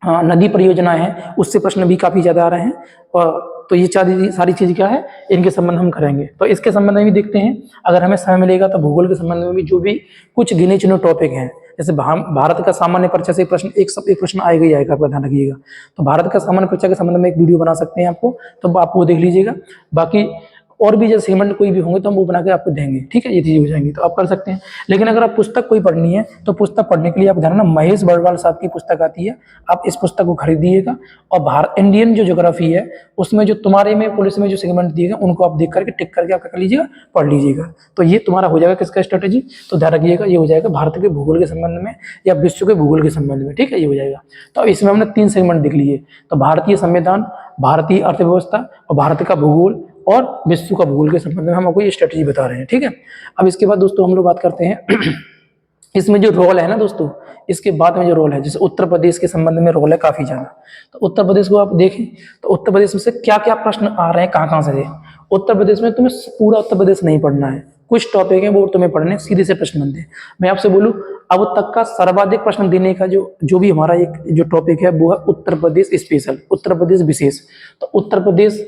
नदी परियोजना है उससे प्रश्न भी काफी ज्यादा आ रहे हैं। और तो ये सारी चीज क्या है इनके संबंध हम करेंगे। तो इसके संबंध में भी देखते हैं अगर हमें समय मिलेगा तो भूगोल के संबंध में भी जो भी कुछ गिने चुने टॉपिक हैं, जैसे भारत का सामान्य परिचय से प्रश्न एक प्रश्न आएगा ही आएगा, आपका ध्यान रखिएगा। तो भारत का सामान्य परिचय के संबंध में एक वीडियो बना सकते हैं आपको, तो आप वो देख लीजिएगा। बाकी और भी जैसे सेगमेंट कोई भी होंगे तो हम वो बना के आपको देंगे, ठीक है। ये चीज़ हो जाएंगी तो आप कर सकते हैं। लेकिन अगर आप पुस्तक कोई पढ़नी है तो पुस्तक पढ़ने के लिए आप ध्यान रखना, महेश बड़वाल साहब की पुस्तक आती है, आप इस पुस्तक को खरीदिएगा। और इंडियन जो ज्योग्राफी है उसमें जो तुम्हारे में पुलिस में जो सेगमेंट दिए गए उनको आप देख करके टिक करके आप कर लीजिएगा, पढ़ लीजिएगा। तो ये तुम्हारा हो जाएगा किसका स्ट्रेटेजी, तो ध्यान रखिएगा ये हो जाएगा भारत के भूगोल के संबंध में या विश्व के भूगोल के संबंध में, ठीक है। ये हो जाएगा। तो इसमें हमने 3 सेगमेंट देख लिए, तो भारतीय संविधान, भारतीय अर्थव्यवस्था और भारत का भूगोल और विश्व का भूगोल के संबंध में हम आपको ये स्ट्रेटजी बता रहे हैं, ठीक है। अब इसके बाद दोस्तों हम लोग बात करते हैं इसमें जो रोल है ना दोस्तों, इसके बाद में जो रोल है, जैसे उत्तर प्रदेश के संबंध में रोल है काफी ज्यादा। तो उत्तर प्रदेश को आप देखें तो उत्तर प्रदेश में से क्या क्या प्रश्न आ रहे हैं, कहाँ से। उत्तर प्रदेश में तुम्हें पूरा उत्तर प्रदेश नहीं पढ़ना है, कुछ टॉपिक है वो तुम्हें पढ़ने सीधे से प्रश्न बनते हैं। मैं आपसे बोलूं अब तक का सर्वाधिक प्रश्न देने का जो भी हमारा एक जो टॉपिक है वो है उत्तर प्रदेश स्पेशल, उत्तर प्रदेश विशेष। तो उत्तर प्रदेश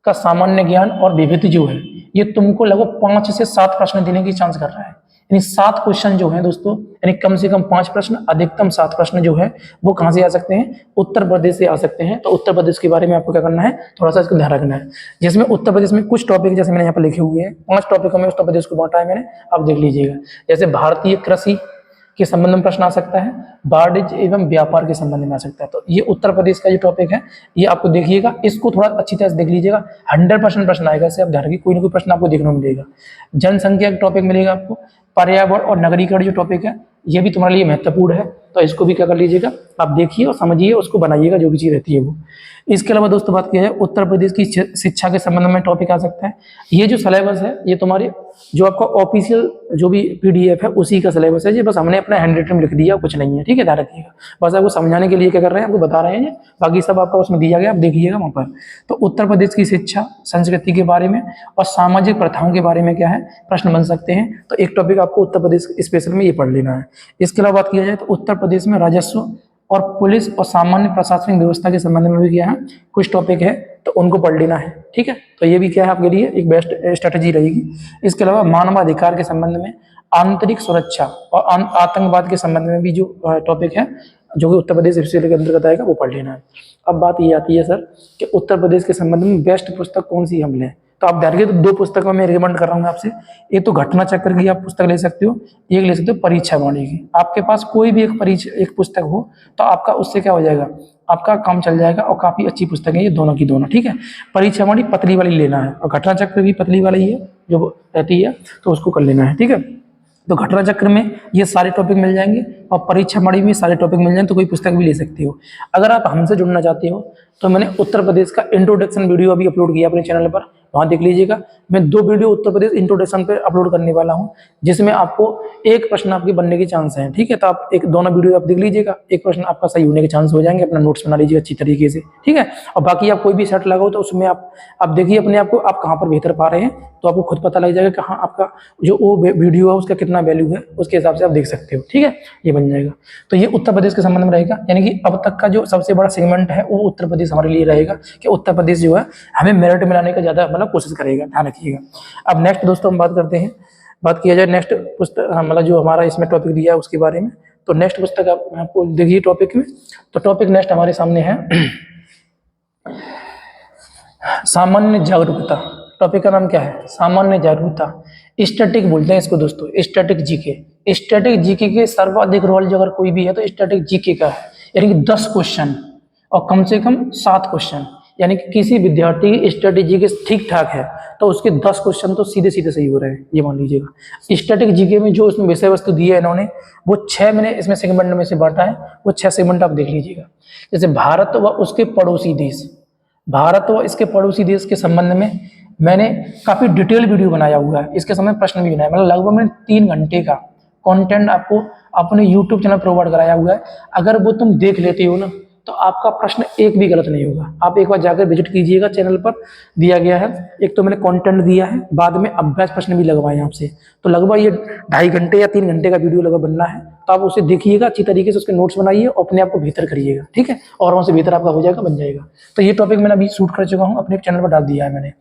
का सामान्य ज्ञान और विविधि जो है ये तुमको लगभग 5 से 7 प्रश्न देने की चांस कर रहा है। यानी 7 क्वेश्चन जो है दोस्तों, यानी कम से कम 5 प्रश्न अधिकतम 7 प्रश्न जो है वो कहां से आ सकते हैं, उत्तर प्रदेश से आ सकते हैं। तो उत्तर प्रदेश के बारे में आपको क्या करना है, थोड़ा सा इसको ध्यान रखना है। जिसमें उत्तर प्रदेश में कुछ टॉपिक जैसे मैंने यहाँ पर लिखे हुए हैं, 5 टॉपिकों में उत्तर प्रदेश को बांटा है मैंने, आप देख लीजिएगा। जैसे भारतीय कृषि के संबंध में प्रश्न आ सकता है, वाणिज्य एवं व्यापार के संबंध में आ सकता है। तो ये उत्तर प्रदेश का जो टॉपिक है ये आपको देखिएगा, इसको थोड़ा अच्छी तरह से देख लीजिएगा। 100% प्रश्न आएगा, इससे आप ध्यान रखिए, कोई ना कोई प्रश्न आपको देखने को मिलेगा। जनसंख्या का टॉपिक मिलेगा आपको, पर्यावरण और नगरीकरण जो टॉपिक है ये भी तुम्हारे लिए महत्वपूर्ण है। तो इसको भी क्या कर लीजिएगा, आप देखिए और समझिए, उसको बनाइएगा जो भी चीज़ रहती है वो। इसके अलावा दोस्तों बात किया है उत्तर प्रदेश की शिक्षा के संबंध में टॉपिक आ सकता है। ये जो सिलेबस है ये तुम्हारे जो आपका ऑफिशियल जो भी PDF है उसी का सिलेबस है, ये बस हमने अपना हैंड रिटन लिख दिया, कुछ नहीं है, ठीक है। ध्यान रखिएगा, बस आपको समझाने के लिए क्या कर रहे हैं, आपको बता रहे हैं, बाकी सब आपका उसमें दिया गया, आप देखिएगा वहाँ पर। तो उत्तर प्रदेश की शिक्षा संस्कृति के बारे में और सामाजिक प्रथाओं के बारे में क्या है प्रश्न बन सकते हैं। तो एक टॉपिक आपको उत्तर प्रदेश स्पेशल में ये पढ़ लेना है। इसके अलावा बात किया जाए तो उत्तर प्रदेश में राजस्व और पुलिस और सामान्य प्रशासनिक व्यवस्था के संबंध में भी क्या है कुछ टॉपिक है, तो उनको पढ़ लेना है। ठीक है, तो ये भी क्या है आपके लिए एक बेस्ट स्ट्रेटेजी रहेगी। इसके अलावा मानवाधिकार के संबंध में, आंतरिक सुरक्षा और आतंकवाद के संबंध में भी जो टॉपिक है जो कि उत्तर प्रदेश विश्वविद्यालय के अंतर्गत आएगा वो पढ़ लेना है। अब बात ये आती है सर कि उत्तर प्रदेश के संबंध में बेस्ट पुस्तक कौन सी हम लें, तो आप देखिए तो 2 पुस्तकों में रिकमेंड कर रहा हूँ आपसे। एक तो घटना चक्र की आप पुस्तक ले सकते हो, एक ले सकते हो परीक्षा वाणी की। आपके पास कोई भी एक पुस्तक हो तो आपका उससे क्या हो जाएगा, आपका काम चल जाएगा और काफी अच्छी पुस्तक है ये दोनों की दोनों। ठीक है, परीक्षा वाणी पतली वाली लेना है और घटना चक्र भी पतली वाली है जो रहती है, तो उसको कर लेना है। ठीक है, तो घटना चक्र में ये सारे टॉपिक मिल जाएंगे और परीक्षा मणि में सारे टॉपिक मिल जाएंगे, तो कोई पुस्तक भी ले सकते हो। अगर आप हमसे जुड़ना चाहते हो तो मैंने उत्तर प्रदेश का इंट्रोडक्शन वीडियो अभी अपलोड किया अपने चैनल पर, वहाँ देख लीजिएगा। मैं 2 वीडियो उत्तर प्रदेश इंट्रोडक्शन पर अपलोड करने वाला हूँ, जिसमें आपको एक प्रश्न आपके बनने के चांस हैं। ठीक है, तो आप एक दोनों वीडियो आप देख लीजिएगा, एक प्रश्न आपका सही होने के चांस हो जाएंगे। अपना नोट्स बना लीजिएगा अच्छी तरीके से। ठीक है, और बाकी आप कोई भी सेट लगाओ तो उसमें आप देखिए अपने आप को आप कहाँ पर बेहतर पा रहे हैं, तो आपको खुद पता लग जाएगा कि हाँ आपका जो वो वीडियो है उसका कितना वैल्यू है, उसके हिसाब से आप देख सकते हो। ठीक है, ये बन जाएगा। तो ये उत्तर प्रदेश के संबंध में रहेगा, यानी कि अब तक का जो सबसे बड़ा सेगमेंट है वो उत्तर प्रदेश हमारे लिए रहेगा कि उत्तर प्रदेश जो है हमें मेरिट में लाने का ज़्यादा मतलब कोशिश करेगा, ध्यान रखिएगा। अब नेक्स्ट दोस्तों हम बात करते हैं, बात किया जाए नेक्स्ट पुस्तक मतलब जो हमारा इसमें टॉपिक दिया है उसके बारे में। तो नेक्स्ट पुस्तक आपको देखिए टॉपिक में, तो टॉपिक नेक्स्ट हमारे सामने है सामान्य जागरूकता। टॉपिक का नाम क्या है, सामान्य जागरूकता। स्टैटिक बोलते हैं इसको दोस्तों, स्टैटिक जीके। स्टैटिक जीके के सर्वाधिक रोल जो अगर कोई भी है तो स्टैटिक जीके का है, यानी कि 10 क्वेश्चन और कम से कम 7 क्वेश्चन। यानी कि किसी विद्यार्थी की स्टैटिक जीके ठीक ठाक है तो उसके 10 क्वेश्चन तो सीधे सीधे सही हो रहे हैं, ये मान लीजिएगा। स्टैटिक जीके में जो इसमें विषय वस्तु दी है इन्होंने वो 6 मैंने इसमें सेगमेंट में से बांटा है, वो 6 सेगमेंट आप देख लीजिएगा। जैसे भारत व उसके पड़ोसी देश, भारत व इसके पड़ोसी देश के संबंध में मैंने काफी डिटेल वीडियो बनाया हुआ है, इसके समय प्रश्न भी बनाया, मतलब लगभग मैंने 3 घंटे का कंटेंट आपको अपने YouTube चैनल प्रोवाइड कराया हुआ है। अगर वो तुम देख लेते हो ना तो आपका प्रश्न एक भी गलत नहीं होगा। आप एक बार जाकर विजिट कीजिएगा, चैनल पर दिया गया है। एक तो मैंने कंटेंट दिया है, बाद में अभ्यास प्रश्न भी लगवाए हैं आपसे, तो लगभग ये 2.5 घंटे या 3 घंटे का वीडियो लगभग बनना है। तो आप उसे देखिएगा अच्छी तरीके से, उसके नोट्स बनाइए और अपने आप को बेहतर करिएगा। ठीक है, और वहाँ से बेहतर आपका हो जाएगा, बन जाएगा। तो ये टॉपिक मैंने अभी शूट कर चुका हूँ, अपने चैनल पर डाल दिया है मैंने।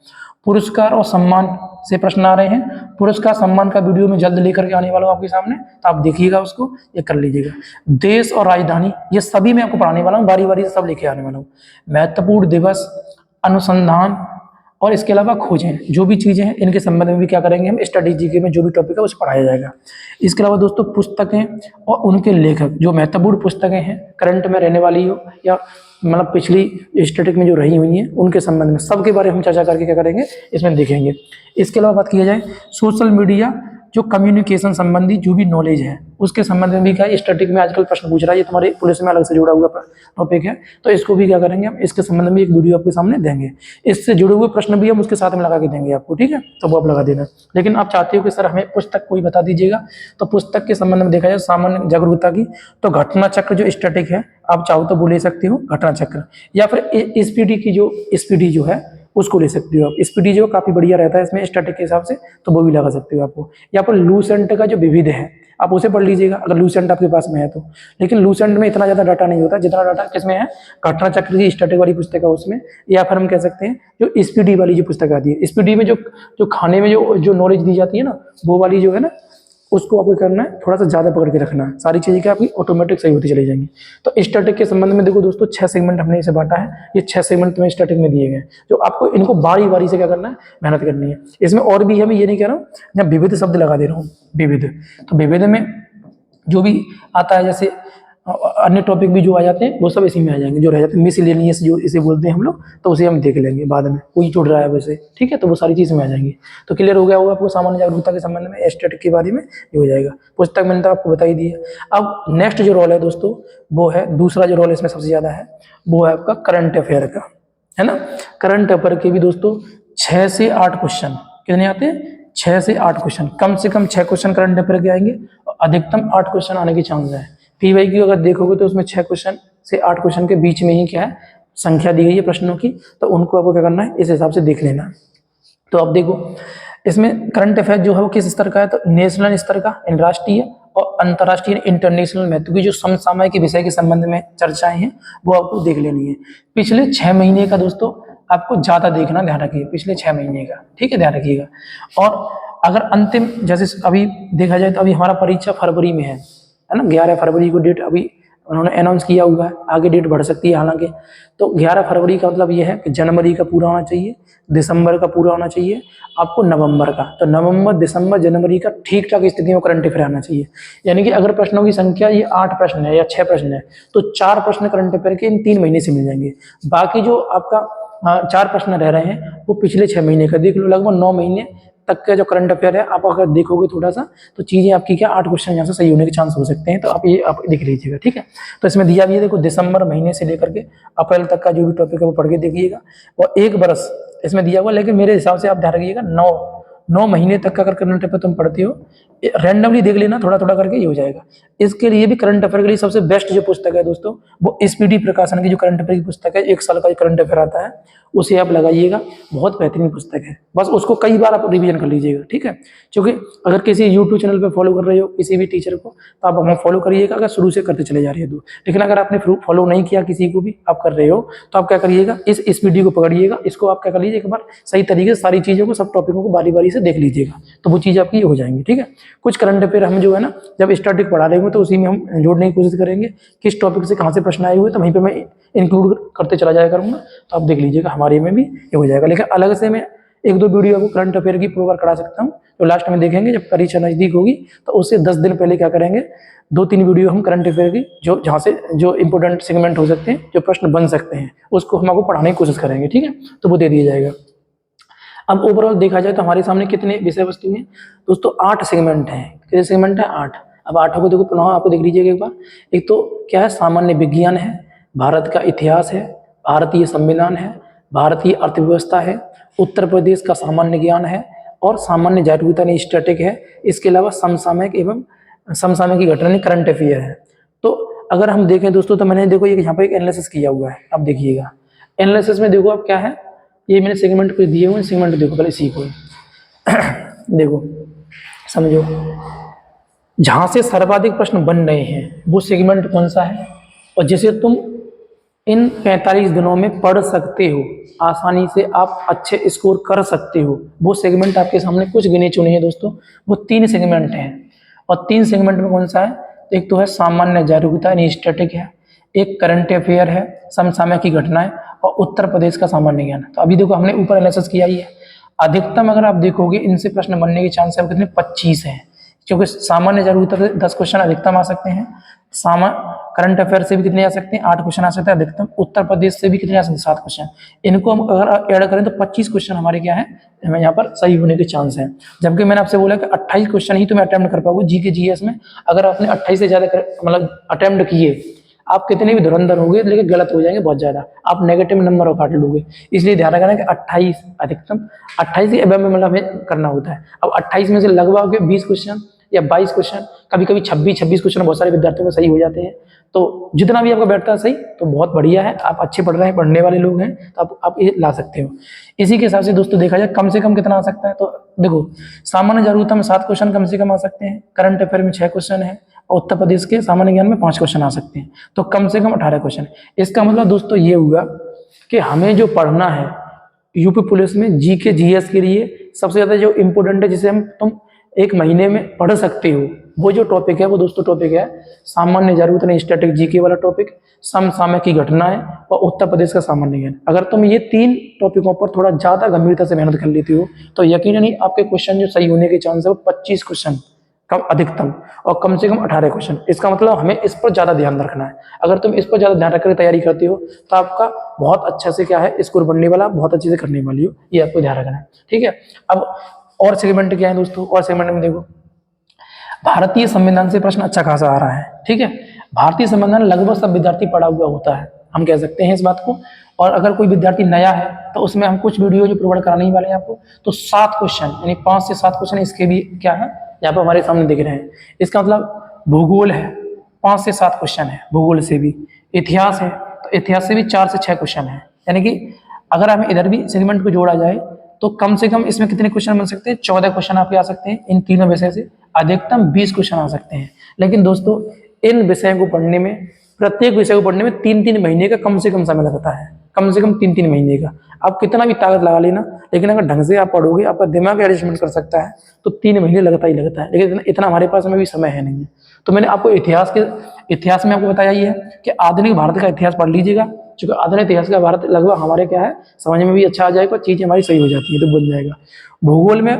पुरस्कार और सम्मान से प्रश्न आ रहे हैं, पुरस्कार सम्मान का वीडियो में जल्द लेकर के आने वाला हूँ आपके सामने, तो आप देखिएगा उसको, ये कर लीजिएगा। देश और राजधानी ये सभी मैं आपको पढ़ाने वाला हूँ, बारी बारी से सब लेके आने वाला हूँ। महत्वपूर्ण दिवस, अनुसंधान और इसके अलावा खोजें, जो भी चीज़ें हैं इनके संबंध में भी क्या करेंगे हम, स्टडी के में जो भी टॉपिक है उसे पढ़ाया जाएगा। इसके अलावा दोस्तों पुस्तकें और उनके लेखक, जो महत्वपूर्ण पुस्तकें हैं करंट में रहने वाली हो या मतलब पिछली स्टैटिक में जो रही हुई हैं उनके संबंध में सबके बारे में हम चर्चा करके क्या करेंगे इसमें देखेंगे। इसके अलावा बात किया जाए सोशल मीडिया, जो कम्युनिकेशन संबंधी जो भी नॉलेज है उसके संबंध में भी क्या स्टैटिक में आजकल प्रश्न पूछ रहा है, ये तुम्हारे पुलिस में अलग से जुड़ा हुआ टॉपिक है, तो इसको भी क्या करेंगे हम, इसके संबंध में एक वीडियो आपके सामने देंगे। इससे जुड़े हुए प्रश्न भी हम उसके साथ में लगा के देंगे आपको। ठीक है, तो वो आप लगा देना। लेकिन आप चाहते हो कि सर हमें पुस्तक कोई बता दीजिएगा, तो पुस्तक के संबंध में देखा जाए सामान्य जागरूकता की, तो घटना चक्र जो स्टैटिक है आप चाहो तो वो ले सकते हो घटना चक्र, या फिर स्पीडी की जो स्पीडी जो है उसको ले सकते हो आप। स्पीडी जो काफी बढ़िया रहता है इसमें स्टैटिक के हिसाब से, तो वो भी लगा सकते हो आपको। या फिर लूसेंट का जो विविध है आप उसे पढ़ लीजिएगा अगर लूसेंट आपके पास में है तो। लेकिन लूसेंट में इतना ज्यादा डाटा नहीं होता जितना डाटा किसमें है, घटना चक्र की स्टैटिक वाली पुस्तक है उसमें। या फिर हम कह सकते हैं जो स्पीडी वाली जो पुस्तक आती है, स्पीडी में जो खाने में जो नॉलेज दी जाती है ना, वो वाली जो है ना, उसको आपको करना है थोड़ा सा ज्यादा पकड़ के रखना है, सारी चीजें क्या आपकी ऑटोमेटिक सही होती चली जाएंगी। तो स्टैटिक के संबंध में देखो दोस्तों 6 सेगमेंट हमने इसे बांटा है, ये 6 सेगमेंट तुम्हें स्टैटिक में दिए गए, जो आपको इनको बारी बारी से क्या करना है, मेहनत करनी है। इसमें और भी है, मैं ये नहीं कह रहा हूँ, जब विविध शब्द लगा दे रहा हूँ, विविध, तो विविध में जो भी आता है जैसे अन्य टॉपिक भी जो आ जाते हैं वो सब इसी में आ जाएंगे, जो रह जाते हैं मिसलेनियस जो इसे बोलते हैं हम लोग, तो उसे हम देख लेंगे बाद में, कोई जुड़ रहा है वैसे। ठीक है, तो वो सारी चीज़ में आ जाएंगी। तो क्लियर हो गया होगा आपको सामान्य जागरूकता के संबंध में, स्टैटिक के बारे में ये हो जाएगा। पुस्तक मैंने तो आपको बता ही दी है। अब नेक्स्ट जो रोल है दोस्तों वो है, दूसरा जो रोल इसमें सबसे ज़्यादा है वो है आपका करंट अफेयर का, है ना। करंट अफेयर के भी दोस्तों 6 से 8 क्वेश्चन कितने आते हैं, 6 से 8 क्वेश्चन, कम से कम 6 क्वेश्चन करंट अफेयर के आएंगे और अधिकतम 8 क्वेश्चन आने की चांस है। पीवाई की अगर देखोगे तो उसमें 6 क्वेश्चन से 8 क्वेश्चन के बीच में ही क्या है संख्या दी गई है प्रश्नों की, तो उनको आपको क्या करना है इस हिसाब से देख लेना। तो अब देखो इसमें करंट अफेयर जो है वो किस स्तर का है, तो नेशनल स्तर का, राष्ट्रीय और अंतर्राष्ट्रीय इंटरनेशनल महत्व की जो समसामयिक विषय के संबंध में चर्चाएं हैं वो आपको देख लेनी है। पिछले 6 महीने का दोस्तों आपको ज्यादा देखना, ध्यान रखिए पिछले 6 महीने का, ठीक है, ध्यान रखिएगा। और अगर अंतिम जैसे अभी देखा जाए तो अभी हमारा परीक्षा फरवरी में है ना, 11 फरवरी को डेट अभी उन्होंने अनाउंस किया हुआ है, आगे डेट बढ़ सकती है हालांकि। तो 11 फरवरी का मतलब ये है कि जनवरी का पूरा होना चाहिए, दिसंबर का पूरा होना चाहिए, आपको नवंबर का। तो नवंबर, दिसंबर, जनवरी का ठीक ठाक स्थिति में करंट अफेयर आना चाहिए। यानी कि अगर प्रश्नों की संख्या ये 8 प्रश्न है या 6 प्रश्न है तो 4 प्रश्न करंट अफेयर के इन 3 महीने से मिल जाएंगे। बाकी जो आपका 4 प्रश्न रह रहे हैं वो पिछले 6 महीने का, देख लो लगभग 9 महीने तक का जो करंट अफेयर है। आप अगर देखोगे थोड़ा सा तो चीजें आपकी क्या 8 क्वेश्चन यहाँ से सही होने के चांस हो सकते हैं। तो आप ये आप देख लीजिएगा, ठीक है। तो इसमें दिया भी है, देखो दिसंबर महीने से लेकर के अप्रैल तक का जो भी टॉपिक है वो पढ़ के देखिएगा। और 1 बरस इसमें दिया हुआ, लेकिन मेरे हिसाब से आप ध्यान रखिएगा 9 महीने तक का अगर करंट अफेयर तुम पढ़ते हो, रैंडमली देख लेना, थोड़ा थोड़ा करके ये हो जाएगा। इसके लिए भी करंट अफेयर के लिए सबसे बेस्ट जो पुस्तक है दोस्तों वो स्पीडी प्रकाशन की जो करंट अफेयर की पुस्तक है, 1 साल का जो करंट अफेयर आता है उसे आप लगाइएगा, बहुत बेहतरीन पुस्तक है। बस उसको कई बार आप रिवीजन कर लीजिएगा, ठीक है। क्योंकि अगर किसी यूट्यूब चैनल पे फॉलो कर रहे हो किसी भी टीचर को तो आप वहाँ फॉलो करिएगा, अगर शुरू से करते चले जा रहे हो तो। लेकिन अगर आपने फॉलो नहीं किया किसी को भी, आप कर रहे हो, तो आप क्या करिएगा, इस स्पीडी को पकड़िएगा, इसको आप क्या कर लीजिए, एक बार सही तरीके से सारी चीज़ों को, सब टॉपिकों को बारी बारी से देख लीजिएगा, तो वो चीज़ आपकी हो जाएंगी, ठीक है। कुछ करंट अफेयर हम जो है ना जब स्टैटिक पढ़ा रहे होंगे तो उसी में हम जोड़ने की कोशिश करेंगे, किस टॉपिक से कहाँ से प्रश्न आए हुए तो वहीं पे मैं इंक्लूड करते चला जाया करूँगा, तो आप देख लीजिएगा हमारे में भी ये हो जाएगा। लेकिन अलग से मैं 1-2 वीडियो आपको करंट अफेयर की प्रोवाइड करा सकता हूँ, तो लास्ट में देखेंगे जब परीक्षा नज़दीक होगी तो उससे 10 दिन पहले क्या करेंगे, 2-3 वीडियो हम करंट अफेयर की जो जहाँ से जो इंपॉर्टेंट सेगमेंट हो सकते हैं, जो प्रश्न बन सकते हैं, उसको हम आपको पढ़ाने की कोशिश करेंगे, ठीक है। तो वो दे दिया जाएगा। अब ओवरऑल देखा जाए तो हमारे सामने कितने विषय वस्तु हैं दोस्तों, 8 सेगमेंट हैं। कितने सेगमेंट हैं? 8। अब 8 को देखो पुनः आपको देख लीजिएगा एक बार। एक तो क्या है, सामान्य विज्ञान है, भारत का इतिहास है, भारतीय संविधान है, भारतीय अर्थव्यवस्था है, उत्तर प्रदेश का सामान्य ज्ञान है और सामान्य जागरूकता यानी स्टैटिक है। इसके अलावा समसामयिक एवं समसामयिक की घटना करंट अफेयर है। तो अगर हम देखें दोस्तों तो मैंने देखो यहाँ पर एक एनालिसिस किया हुआ है, आप देखिएगा। एनालिसिस में देखो अब क्या है, ये मैंने सेगमेंट को दिए हुए, सेगमेंट देखो पहले सीखो देखो समझो, जहां से सर्वाधिक प्रश्न बन रहे हैं वो सेगमेंट कौन सा है और जिसे तुम इन 45 दिनों में पढ़ सकते हो, आसानी से आप अच्छे स्कोर कर सकते हो, वो सेगमेंट आपके सामने कुछ गिने चुने हैं दोस्तों। वो 3 सेगमेंट हैं और 3 सेगमेंट में कौन सा है, एक तो है सामान्य जागरूकता यानी स्टैटिक है, एक करंट अफेयर है, समसामयिक की घटनाएं और उत्तर प्रदेश का सामान्य ज्ञान। तो अभी देखो हमने ऊपर एनालिसिस किया ही है, अधिकतम अगर आप देखोगे इनसे प्रश्न बनने के चांस है कितने, 25 हैं। क्योंकि सामान्य जागरूकता से 10 क्वेश्चन अधिकतम आ सकते हैं, करंट अफेयर से भी कितने आ सकते हैं, 8 क्वेश्चन आ सकते हैं अधिकतम, उत्तर प्रदेश से भी कितने आ सकते हैं, 7 क्वेश्चन। इनको हम अगर ऐड करें तो 25 क्वेश्चन हमारे क्या है, हमें यहाँ पर सही होने के चांस हैं। जबकि मैंने आपसे बोला कि 28 क्वेश्चन ही तुम्हें अटेम्प्ट कर पाओगे जीके जीएस में। अगर आपने 28 से ज्यादा मतलब अटेम्प्ट किए, आप कितने भी धुरंधर होंगे लेकिन गलत हो जाएंगे बहुत ज्यादा, आप नेगेटिव नंबर और काट लोगे। इसलिए ध्यान रखना कि 28 अधिकतम 28 के एबव में मतलब हमें करना होता है। अब 28 में से लगभग 20 क्वेश्चन या 22 क्वेश्चन, कभी कभी 26 क्वेश्चन बहुत सारे विद्यार्थियों में सही हो जाते हैं। तो जितना भी आपका बैठता है सही तो बहुत बढ़िया है, आप अच्छे पढ़ रहे हैं, पढ़ने वाले लोग हैं तो आप ये ला सकते हो। इसी के हिसाब से दोस्तों देखा जाए कम से कम कितना आ सकता है, तो देखो सामान्य जागरूकता में 7 क्वेश्चन कम से कम आ सकते हैं, करंट अफेयर में 6 क्वेश्चन है और उत्तर प्रदेश के सामान्य ज्ञान में 5 क्वेश्चन आ सकते हैं, तो कम से कम 18 क्वेश्चन। इसका मतलब दोस्तों ये हुआ कि हमें जो पढ़ना है यूपी पुलिस में जीके जीएस के लिए सबसे ज्यादा जो इम्पोर्टेंट है, जिसे तुम 1 महीने में पढ़ सकते हो, वो जो टॉपिक है वो दोस्तों टॉपिक है सामान्य जागरूकता यानी स्टैटिक जीके वाला टॉपिक, समसामयिक की घटनाएं और उत्तर प्रदेश का सामान्य ज्ञान। अगर तुम ये 3 टॉपिकों पर थोड़ा ज्यादा गंभीरता से मेहनत कर लेती हो तो यकीनन ही आपके क्वेश्चन जो सही होने के चांस है वो 25 क्वेश्चन कम अधिकतम और कम से कम 18 क्वेश्चन। इसका मतलब हमें इस पर ज्यादा ध्यान रखना है। अगर तुम इस पर ज्यादा ध्यान रखकर तैयारी करती हो तो आपका बहुत अच्छा से क्या है स्कोर बनने वाला, बहुत अच्छे से करने वाली हो, ये आपको ध्यान रखना है, ठीक है। अब और सेगमेंट क्या है दोस्तों, और सेगमेंट में देखो भारतीय संविधान से प्रश्न अच्छा खासा आ रहा है, ठीक है। भारतीय संविधान लगभग सब विद्यार्थी पढ़ा हुआ होता है, हम कह सकते हैं इस बात को। और अगर कोई विद्यार्थी नया है तो उसमें हम कुछ वीडियो जो प्रोवाइड कराने ही वाले हैं आपको, तो 7 क्वेश्चन यानी 5 से 7 क्वेश्चन इसके भी क्या है यहाँ पर हमारे सामने दिख रहे हैं। इसका मतलब भूगोल है 5 से 7 क्वेश्चन है, भूगोल से भी। इतिहास है तो इतिहास से भी 4 से 6 क्वेश्चन है। यानी कि अगर हमें इधर भी सेगमेंट को जोड़ा जाए तो कम से कम इसमें कितने क्वेश्चन बन सकते हैं, 14 क्वेश्चन आपके आ सकते हैं इन तीनों विषय से। अधिकतम 20 क्वेश्चन आ सकते हैं। लेकिन दोस्तों इन विषयों को पढ़ने में, प्रत्येक विषय को पढ़ने में 3-3 महीने का कम से कम समय लगता है, कम से कम 3-3 महीने का। आप कितना भी ताकत लगा लेना, लेकिन अगर ढंग से आप पढ़ोगे, आपका दिमाग एडजस्टमेंट कर सकता है, तो 3 महीने लगता ही लगता है। लेकिन इतना हमारे पास में भी समय है नहीं है। तो मैंने आपको इतिहास में आपको बताया ही है कि आधुनिक भारत का इतिहास पढ़ लीजिएगा, क्योंकि आधुनिक इतिहास का भारत लगभग हमारे क्या है, समझ में भी अच्छा आ जाएगा, चीज़ें हमारी सही हो जाती है तो बन जाएगा। भूगोल में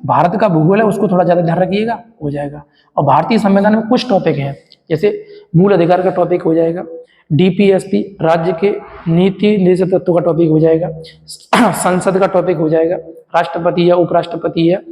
भारत का भूगोल है, उसको थोड़ा ज़्यादा ध्यान रखिएगा, हो जाएगा। और भारतीय संविधान में कुछ टॉपिक हैं, जैसे मूल अधिकार का टॉपिक हो जाएगा, डीपीएसपी राज्य के नीति निर्देशक तत्वों का टॉपिक हो जाएगा, संसद का टॉपिक हो जाएगा, राष्ट्रपति या उपराष्ट्रपति है,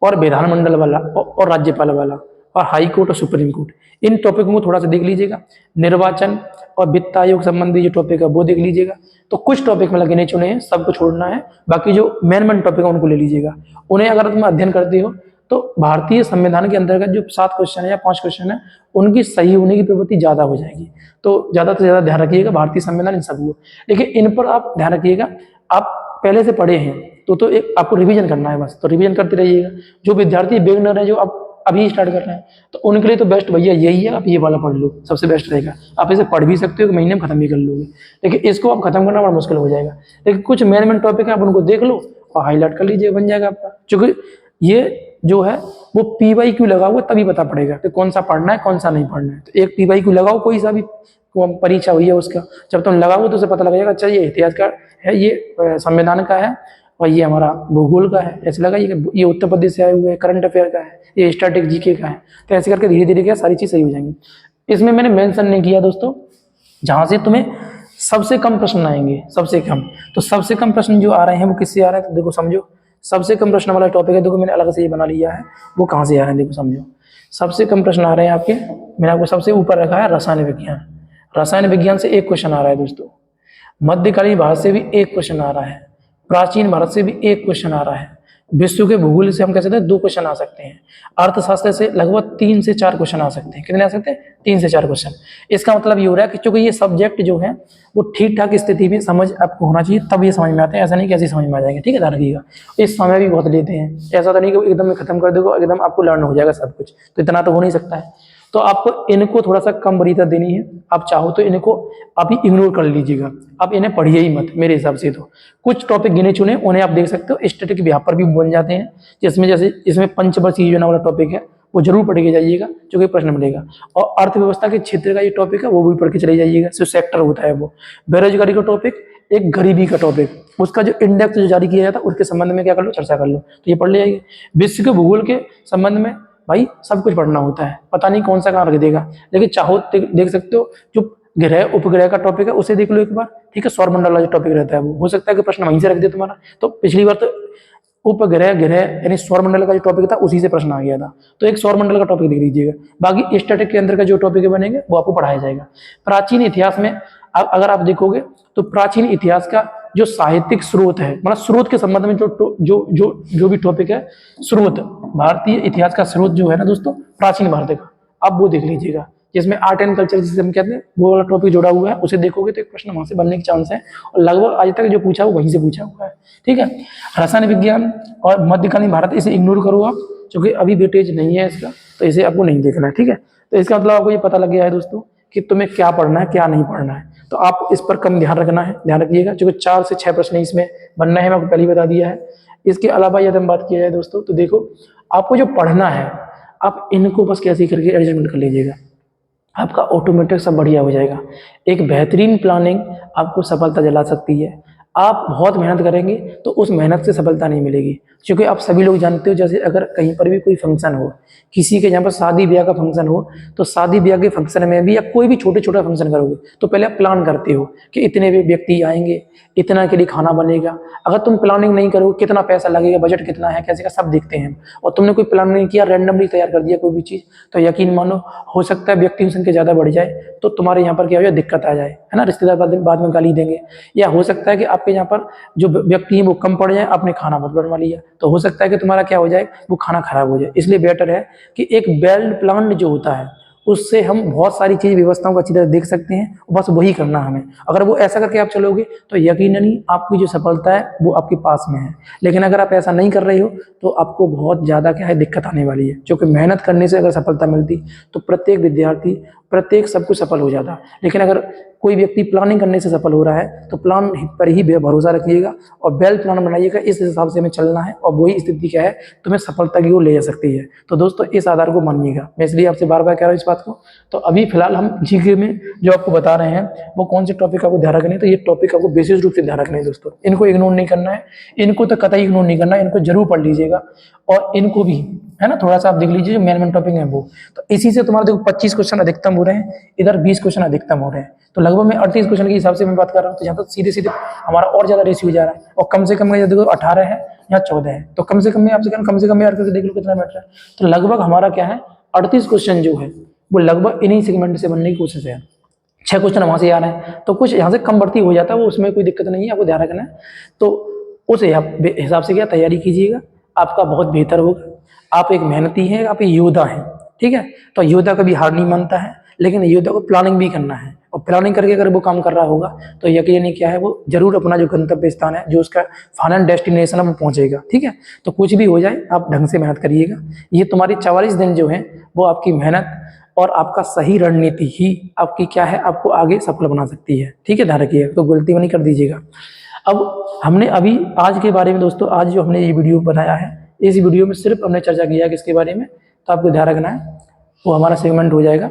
और विधानमंडल वाला और राज्यपाल वाला, और हाई कोर्ट और सुप्रीम कोर्ट। इन टॉपिकों को थोड़ा सा देख लीजिएगा। निर्वाचन और वित्त आयोग संबंधी जो टॉपिक है वो देख लीजिएगा। तो कुछ टॉपिक में गिने चुने हैं, सबको छोड़ना है, बाकी जो मेन टॉपिक है उनको ले लीजिएगा। उन्हें अगर तुम अध्ययन करते हो तो भारतीय संविधान के अंतर्गत जो 7 क्वेश्चन है या 5 क्वेश्चन है, उनकी सही होने की प्रवृत्ति ज्यादा हो जाएगी। तो ज्यादा से ज्यादा ध्यान रखिएगा भारतीय संविधान इन सबको। लेकिन इन पर आप ध्यान रखिएगा, आप पहले से पढ़े हैं तो एक आपको रिवीजन करना है बस, तो रिवीजन करते रहिएगा। जो विद्यार्थी बिगिनर है, जो आप अभी स्टार्ट कर रहे हैं, तो उनके लिए तो बेस्ट भैया यही है, आप ये वाला पढ़ लो, सबसे बेस्ट रहेगा। आप इसे पढ़ भी सकते हो, एक महीने में खत्म भी कर लोगे, लेकिन इसको आप खत्म करना बड़ा मुश्किल हो जाएगा। लेकिन कुछ मेन टॉपिक है, आप उनको देख लो और हाईलाइट कर लीजिए, बन जाएगा आपका। क्योंकि ये जो है वो PYQ लगा हुआ, तभी पता पड़ेगा कि कौन सा पढ़ना है कौन सा नहीं पढ़ना है। तो एक PYQ लगाओ, कोई सा भी परीक्षा हुई है उसका, जब तुम लगाओ तो उसे पता लग जाएगा, अच्छा ये इतिहास का है, ये संविधान का है, और ये हमारा भूगोल का है। ऐसे लगा ये उत्तर प्रदेश से आए हुए है, करंट अफेयर का है, ये स्टैटिक जीके का है। तो ऐसे करके धीरे धीरे क्या सारी चीज सही हो जाएंगी। इसमें मैंने मेंशन नहीं किया दोस्तों, जहां से तुम्हें सबसे कम प्रश्न आएंगे, सबसे कम। तो सबसे कम प्रश्न जो आ रहे हैं वो किससे आ रहे हैं, तो देखो समझो। सबसे कम प्रश्न वाला टॉपिक है, देखो मैंने अलग से ये बना लिया है, वो कहाँ से आ रहे हैं देखो समझो। सबसे कम प्रश्न आ रहे हैं आपके, मैंने आपको सबसे ऊपर रखा है रसायन विज्ञान। रसायन विज्ञान से 1 क्वेश्चन आ रहा है दोस्तों। मध्यकालीन भारत से भी 1 क्वेश्चन आ रहा है। प्राचीन भारत से भी 1 क्वेश्चन आ रहा है। विश्व के भूगोल से हम कह सकते हैं 2 क्वेश्चन आ सकते हैं। अर्थशास्त्र से लगभग 3 से 4 क्वेश्चन आ सकते हैं। कितने आ सकते हैं, 3 से 4 क्वेश्चन। इसका मतलब ये हो रहा है कि चूंकि ये सब्जेक्ट जो है वो ठीक ठाक स्थिति में समझ आपको होना चाहिए, तब ये समझ में आते हैं। ऐसा नहीं कि ऐसे समझ में आ जाएंगे, ठीक है, ध्यान रखिएगा। इस समय भी बहुत लेते हैं, ऐसा तो नहीं कि एकदम खत्म कर दोगे, एकदम आपको लर्न हो जाएगा सब कुछ, तो इतना तो हो नहीं सकता है। तो आपको इनको थोड़ा सा कम वरीयता देनी है। आप चाहो तो इनको आप ही इग्नोर कर लीजिएगा, आप इन्हें पढ़िए ही मत मेरे हिसाब से। तो कुछ टॉपिक गिने चुने उन्हें आप देख सकते हो, स्टैटिक यहाँ पर भी बन जाते हैं, जिसमें जैसे इसमें पंचवर्षीय योजना वाला टॉपिक है, वो जरूर पढ़ के जाइएगा, जो कि प्रश्न मिलेगा। और अर्थव्यवस्था के क्षेत्र का ये टॉपिक है, वो भी पढ़ के चले जाइएगा, जो सेक्टर होता है वो। बेरोजगारी का टॉपिक, एक गरीबी का टॉपिक, उसका जो इंडेक्स जो जारी किया जाता है उसके संबंध में क्या कर लो, चर्चा कर लो, तो ये पढ़ ले जाइए। विश्व के भूगोल के संबंध में भाई सब कुछ पढ़ना होता है, पता नहीं कौन सा कहाँ रख देगा, लेकिन चाहो देख सकते हो। जो ग्रह उपग्रह का टॉपिक है उसे देख लो एक बार, ठीक है। सौरमंडल वाला जो टॉपिक रहता है वो हो सकता है कि प्रश्न वहीं से रख दे तुम्हारा। तो पिछली बार तो उपग्रह ग्रह यानी सौरमंडल का जो टॉपिक था उसी से प्रश्न आ गया था, तो एक सौरमंडल का टॉपिक देख लीजिएगा। बाकी स्टैटिक के अंदर का जो टॉपिक बनेंगे वो आपको पढ़ाया जाएगा। प्राचीन इतिहास में अगर आप देखोगे तो प्राचीन इतिहास का जो साहित्यिक स्रोत है, मतलब स्रोत के संबंध में जो जो जो जो भी टॉपिक है, स्रोत, भारतीय इतिहास का स्रोत जो है ना दोस्तों, प्राचीन भारत का, आप वो देख लीजिएगा। जिसमें आर्ट एंड कल्चर जिसे हम कहते हैं, वो वाला टॉपिक जुड़ा हुआ है, उसे देखोगे तो एक प्रश्न वहां से बनने के चांस है, और लगभग आज तक जो पूछा वो वहीं से पूछा हुआ है, ठीक है। रसायन विज्ञान और मध्यकालीन भारत, इसे इग्नोर करो आप, क्योंकि अभी वेटेज नहीं है इसका, तो इसे आपको नहीं देखना है, ठीक है। तो इसका मतलब आपको ये पता लग गया है दोस्तों कि तुम्हें क्या पढ़ना है क्या नहीं पढ़ना है। तो आप इस पर कम ध्यान रखना है, ध्यान रखिएगा, क्योंकि 4 से 6 प्रश्न इसमें बनना है, मैं आपको पहले ही बता दिया है। इसके अलावा यदि हम बात किया जाए दोस्तों, तो देखो आपको जो पढ़ना है, आप इनको बस कैसे करके एडजस्टमेंट कर लीजिएगा, आपका ऑटोमेटिक सब बढ़िया हो जाएगा। एक बेहतरीन प्लानिंग आपको सफलता दिला सकती है। आप बहुत मेहनत करेंगे तो उस मेहनत से सफलता नहीं मिलेगी, क्योंकि आप सभी लोग जानते हो, जैसे अगर कहीं पर भी कोई फंक्शन हो, किसी के यहाँ पर शादी ब्याह का फंक्शन हो, तो शादी ब्याह के फंक्शन में भी या कोई भी छोटे छोटा फंक्शन करोगे तो पहले आप प्लान करते हो कि इतने भी व्यक्ति आएंगे, इतना के लिए खाना बनेगा। अगर तुम प्लानिंग नहीं करोगे, कितना पैसा लगेगा, बजट कितना है, कैसे का सब देखते हैं, और तुमने कोई प्लान नहीं किया, रैंडमली तैयार कर दिया कोई भी चीज़, तो यकीन मानो हो सकता है व्यक्ति की संख्या ज़्यादा बढ़ जाए, तो तुम्हारे यहाँ पर क्या हो जाए, दिक्कत आ जाए, है ना। रिश्तेदार बाद में गाली देंगे, या हो सकता है कि आपके यहाँ पर जो व्यक्ति हैं वो कम पड़ जाए, आपने खाना मत बनवा लिया, तो हो सकता है कि तुम्हारा क्या हो जाए, वो खाना खराब हो जाए। इसलिए बेटर है कि एक वेल प्लान्ड जो होता है उससे हम बहुत सारी चीज़ व्यवस्थाओं को अच्छी तरह देख सकते हैं। बस वही करना हमें, अगर वो ऐसा करके आप चलोगे तो यकीनन ही आपकी जो सफलता है वो आपके पास में है। लेकिन अगर आप ऐसा नहीं कर रहे हो तो आपको बहुत ज़्यादा क्या है दिक्कत आने वाली है, क्योंकि मेहनत करने से अगर सफलता मिलती तो प्रत्येक विद्यार्थी प्रत्येक सब कुछ सफल हो जाता। लेकिन अगर कोई व्यक्ति प्लानिंग करने से सफल हो रहा है तो प्लान पर ही भरोसा रखिएगा और वेल प्लान बनाइएगा, इस हिसाब से हमें चलना है और वही स्थिति क्या है तुम्हें सफलता की ओर ले जा सकती है। तो दोस्तों इस आधार को मानिएगा, मैं इसलिए आपसे बार बार कह रहा हूँ इस बात को। तो अभी फिलहाल हम जीके में जो आपको बता रहे हैं वो कौन से टॉपिक आपको ध्यान रखने हैं, तो ये टॉपिक आपको विशेष रूप से ध्यान रखने हैं दोस्तों, इनको इग्नोर नहीं करना है, इनको तो कतई इग्नोर नहीं करना है, इनको जरूर पढ़ लीजिएगा और इनको भी है ना थोड़ा सा आप देख लीजिए जो मेन टॉपिक है वो। तो इसी से तुम्हारे देखो 25 क्वेश्चन अधिकतम हो रहे हैं, इधर 20 क्वेश्चन अधिकतम हो रहे हैं, तो लगभग मैं 38 क्वेश्चन के हिसाब से मैं बात कर रहा हूँ। तो यहाँ तो सीधे सीधे हमारा और ज्यादा रेशियो हो जा रहा है, और कम से कम देखो 18 है या 14 है, तो कम से कम में आपसे कम से कम यार करके देख लो कितना बैठ रहा है। तो लगभग हमारा क्या है 38 क्वेश्चन जो है वो लगभग इन्हीं सेगमेंट से बनने की कोशिश है। 6 क्वेश्चन वहां से आ रहे हैं, तो कुछ यहाँ से कम बढ़ती हो जाता है, वो उसमें कोई दिक्कत नहीं है, आपको ध्यान रखना है। तो उस हिसाब से क्या तैयारी कीजिएगा, आपका बहुत बेहतर होगा। आप एक मेहनती हैं, आप एक योद्धा हैं, ठीक है। तो योद्धा कभी हार नहीं मानता है, लेकिन योद्धा को प्लानिंग भी करना है, और प्लानिंग करके अगर वो काम कर रहा होगा तो यकीन क्या है वो जरूर अपना जो गंतव्य स्थान है, जो उसका फाइनल डेस्टिनेशन है वो पहुंचेगा, ठीक है। तो कुछ भी हो जाए आप ढंग से मेहनत करिएगा। ये तुम्हारी 44 दिन जो है वो आपकी मेहनत और आपका सही रणनीति ही आपकी क्या है आपको आगे सफल बना सकती है, ठीक है। ध्यान रखिएगा, तो गलती नहीं कर दीजिएगा। अब हमने अभी आज के बारे में दोस्तों, आज जो हमने ये वीडियो बनाया है, इस वीडियो में सिर्फ हमने चर्चा किया है किसके बारे में, तो आपको ध्यान रखना है वो हमारा सेगमेंट हो जाएगा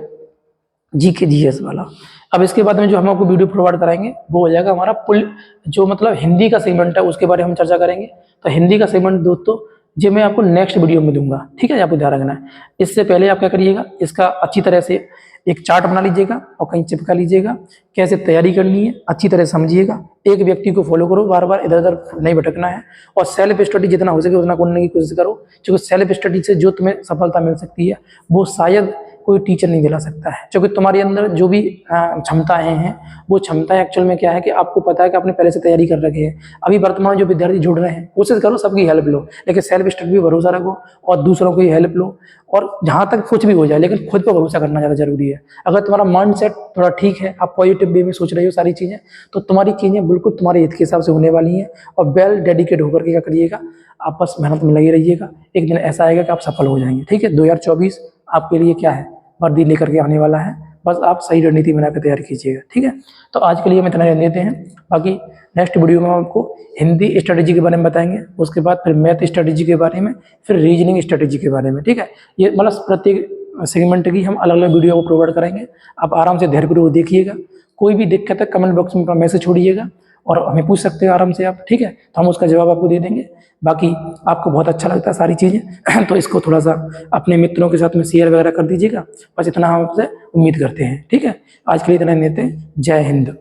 जीके जीएस वाला। अब इसके बाद में जो हम आपको वीडियो प्रोवाइड कराएंगे वो हो जाएगा हमारा पुल, जो मतलब हिंदी का सेगमेंट है उसके बारे में हम चर्चा करेंगे। तो हिंदी का सेगमेंट दोस्तों जो मैं आपको नेक्स्ट वीडियो में दूंगा, ठीक है, आपको ध्यान रखना है। इससे पहले आप क्या करिएगा, इसका अच्छी तरह से एक चार्ट बना लीजिएगा और कहीं चिपका लीजिएगा, कैसे तैयारी करनी है अच्छी तरह समझिएगा। एक व्यक्ति को फॉलो करो, बार बार इधर उधर नहीं भटकना है, और सेल्फ स्टडी जितना हो सके उतना करने की कोशिश करो, क्योंकि सेल्फ स्टडी से जो तुम्हें सफलता मिल सकती है वो शायद कोई टीचर नहीं दिला सकता है। क्योंकि तुम्हारे अंदर जो भी क्षमताएं हैं वो क्षमताएं एक्चुअल में क्या है कि आपको पता है कि आपने पहले से तैयारी कर रखी है। अभी वर्तमान जो विद्यार्थी जुड़ रहे हैं कोशिश करो सबकी हेल्प लो, लेकिन सेल्फ स्टडी पे भरोसा रखो और दूसरों की हेल्प लो, और जहां तक कुछ भी हो जाए लेकिन खुद पर भरोसा करना ज़्यादा जरूरी है। अगर तुम्हारा माइंड सेट थोड़ा ठीक है, आप पॉजिटिव वे में सोच रहे हो सारी चीज़ें, तो तुम्हारी चीज़ें बिल्कुल तुम्हारे हित के हिसाब से होने वाली हैं। और वेल डेडिकेट होकर के क्या करिएगा, आप बस मेहनत में लगे रहिएगा, एक दिन ऐसा आएगा कि आप सफल हो जाएंगे, ठीक है। 2024 आपके लिए क्या है वर्दी लेकर के आने वाला है, बस आप सही रणनीति बनाकर तैयार कीजिएगा, ठीक है। तो आज के लिए हम इतना ही लेते हैं, बाकी नेक्स्ट वीडियो में हम आपको हिंदी स्ट्रेटेजी के बारे में बताएंगे, उसके बाद फिर मैथ स्ट्रेटेजी के बारे में, फिर रीजनिंग स्ट्रेटेजी के बारे में, ठीक है। ये मतलब प्रत्येक सेगमेंट की हम अलग अलग वीडियो को प्रोवाइड करेंगे, आप आराम से धैर्यपूर्वक देखिएगा। कोई भी दिक्कत है कमेंट बॉक्स में अपना मैसेज छोड़िएगा और हमें पूछ सकते हैं आराम से आप, ठीक है, तो हम उसका जवाब आपको दे देंगे। बाकी आपको बहुत अच्छा लगता है सारी चीज़ें तो इसको थोड़ा सा अपने मित्रों के साथ में शेयर वगैरह कर दीजिएगा, बस इतना हम आपसे उम्मीद करते हैं, ठीक है। आज के लिए इतना ही देते हैं, जय हिंद।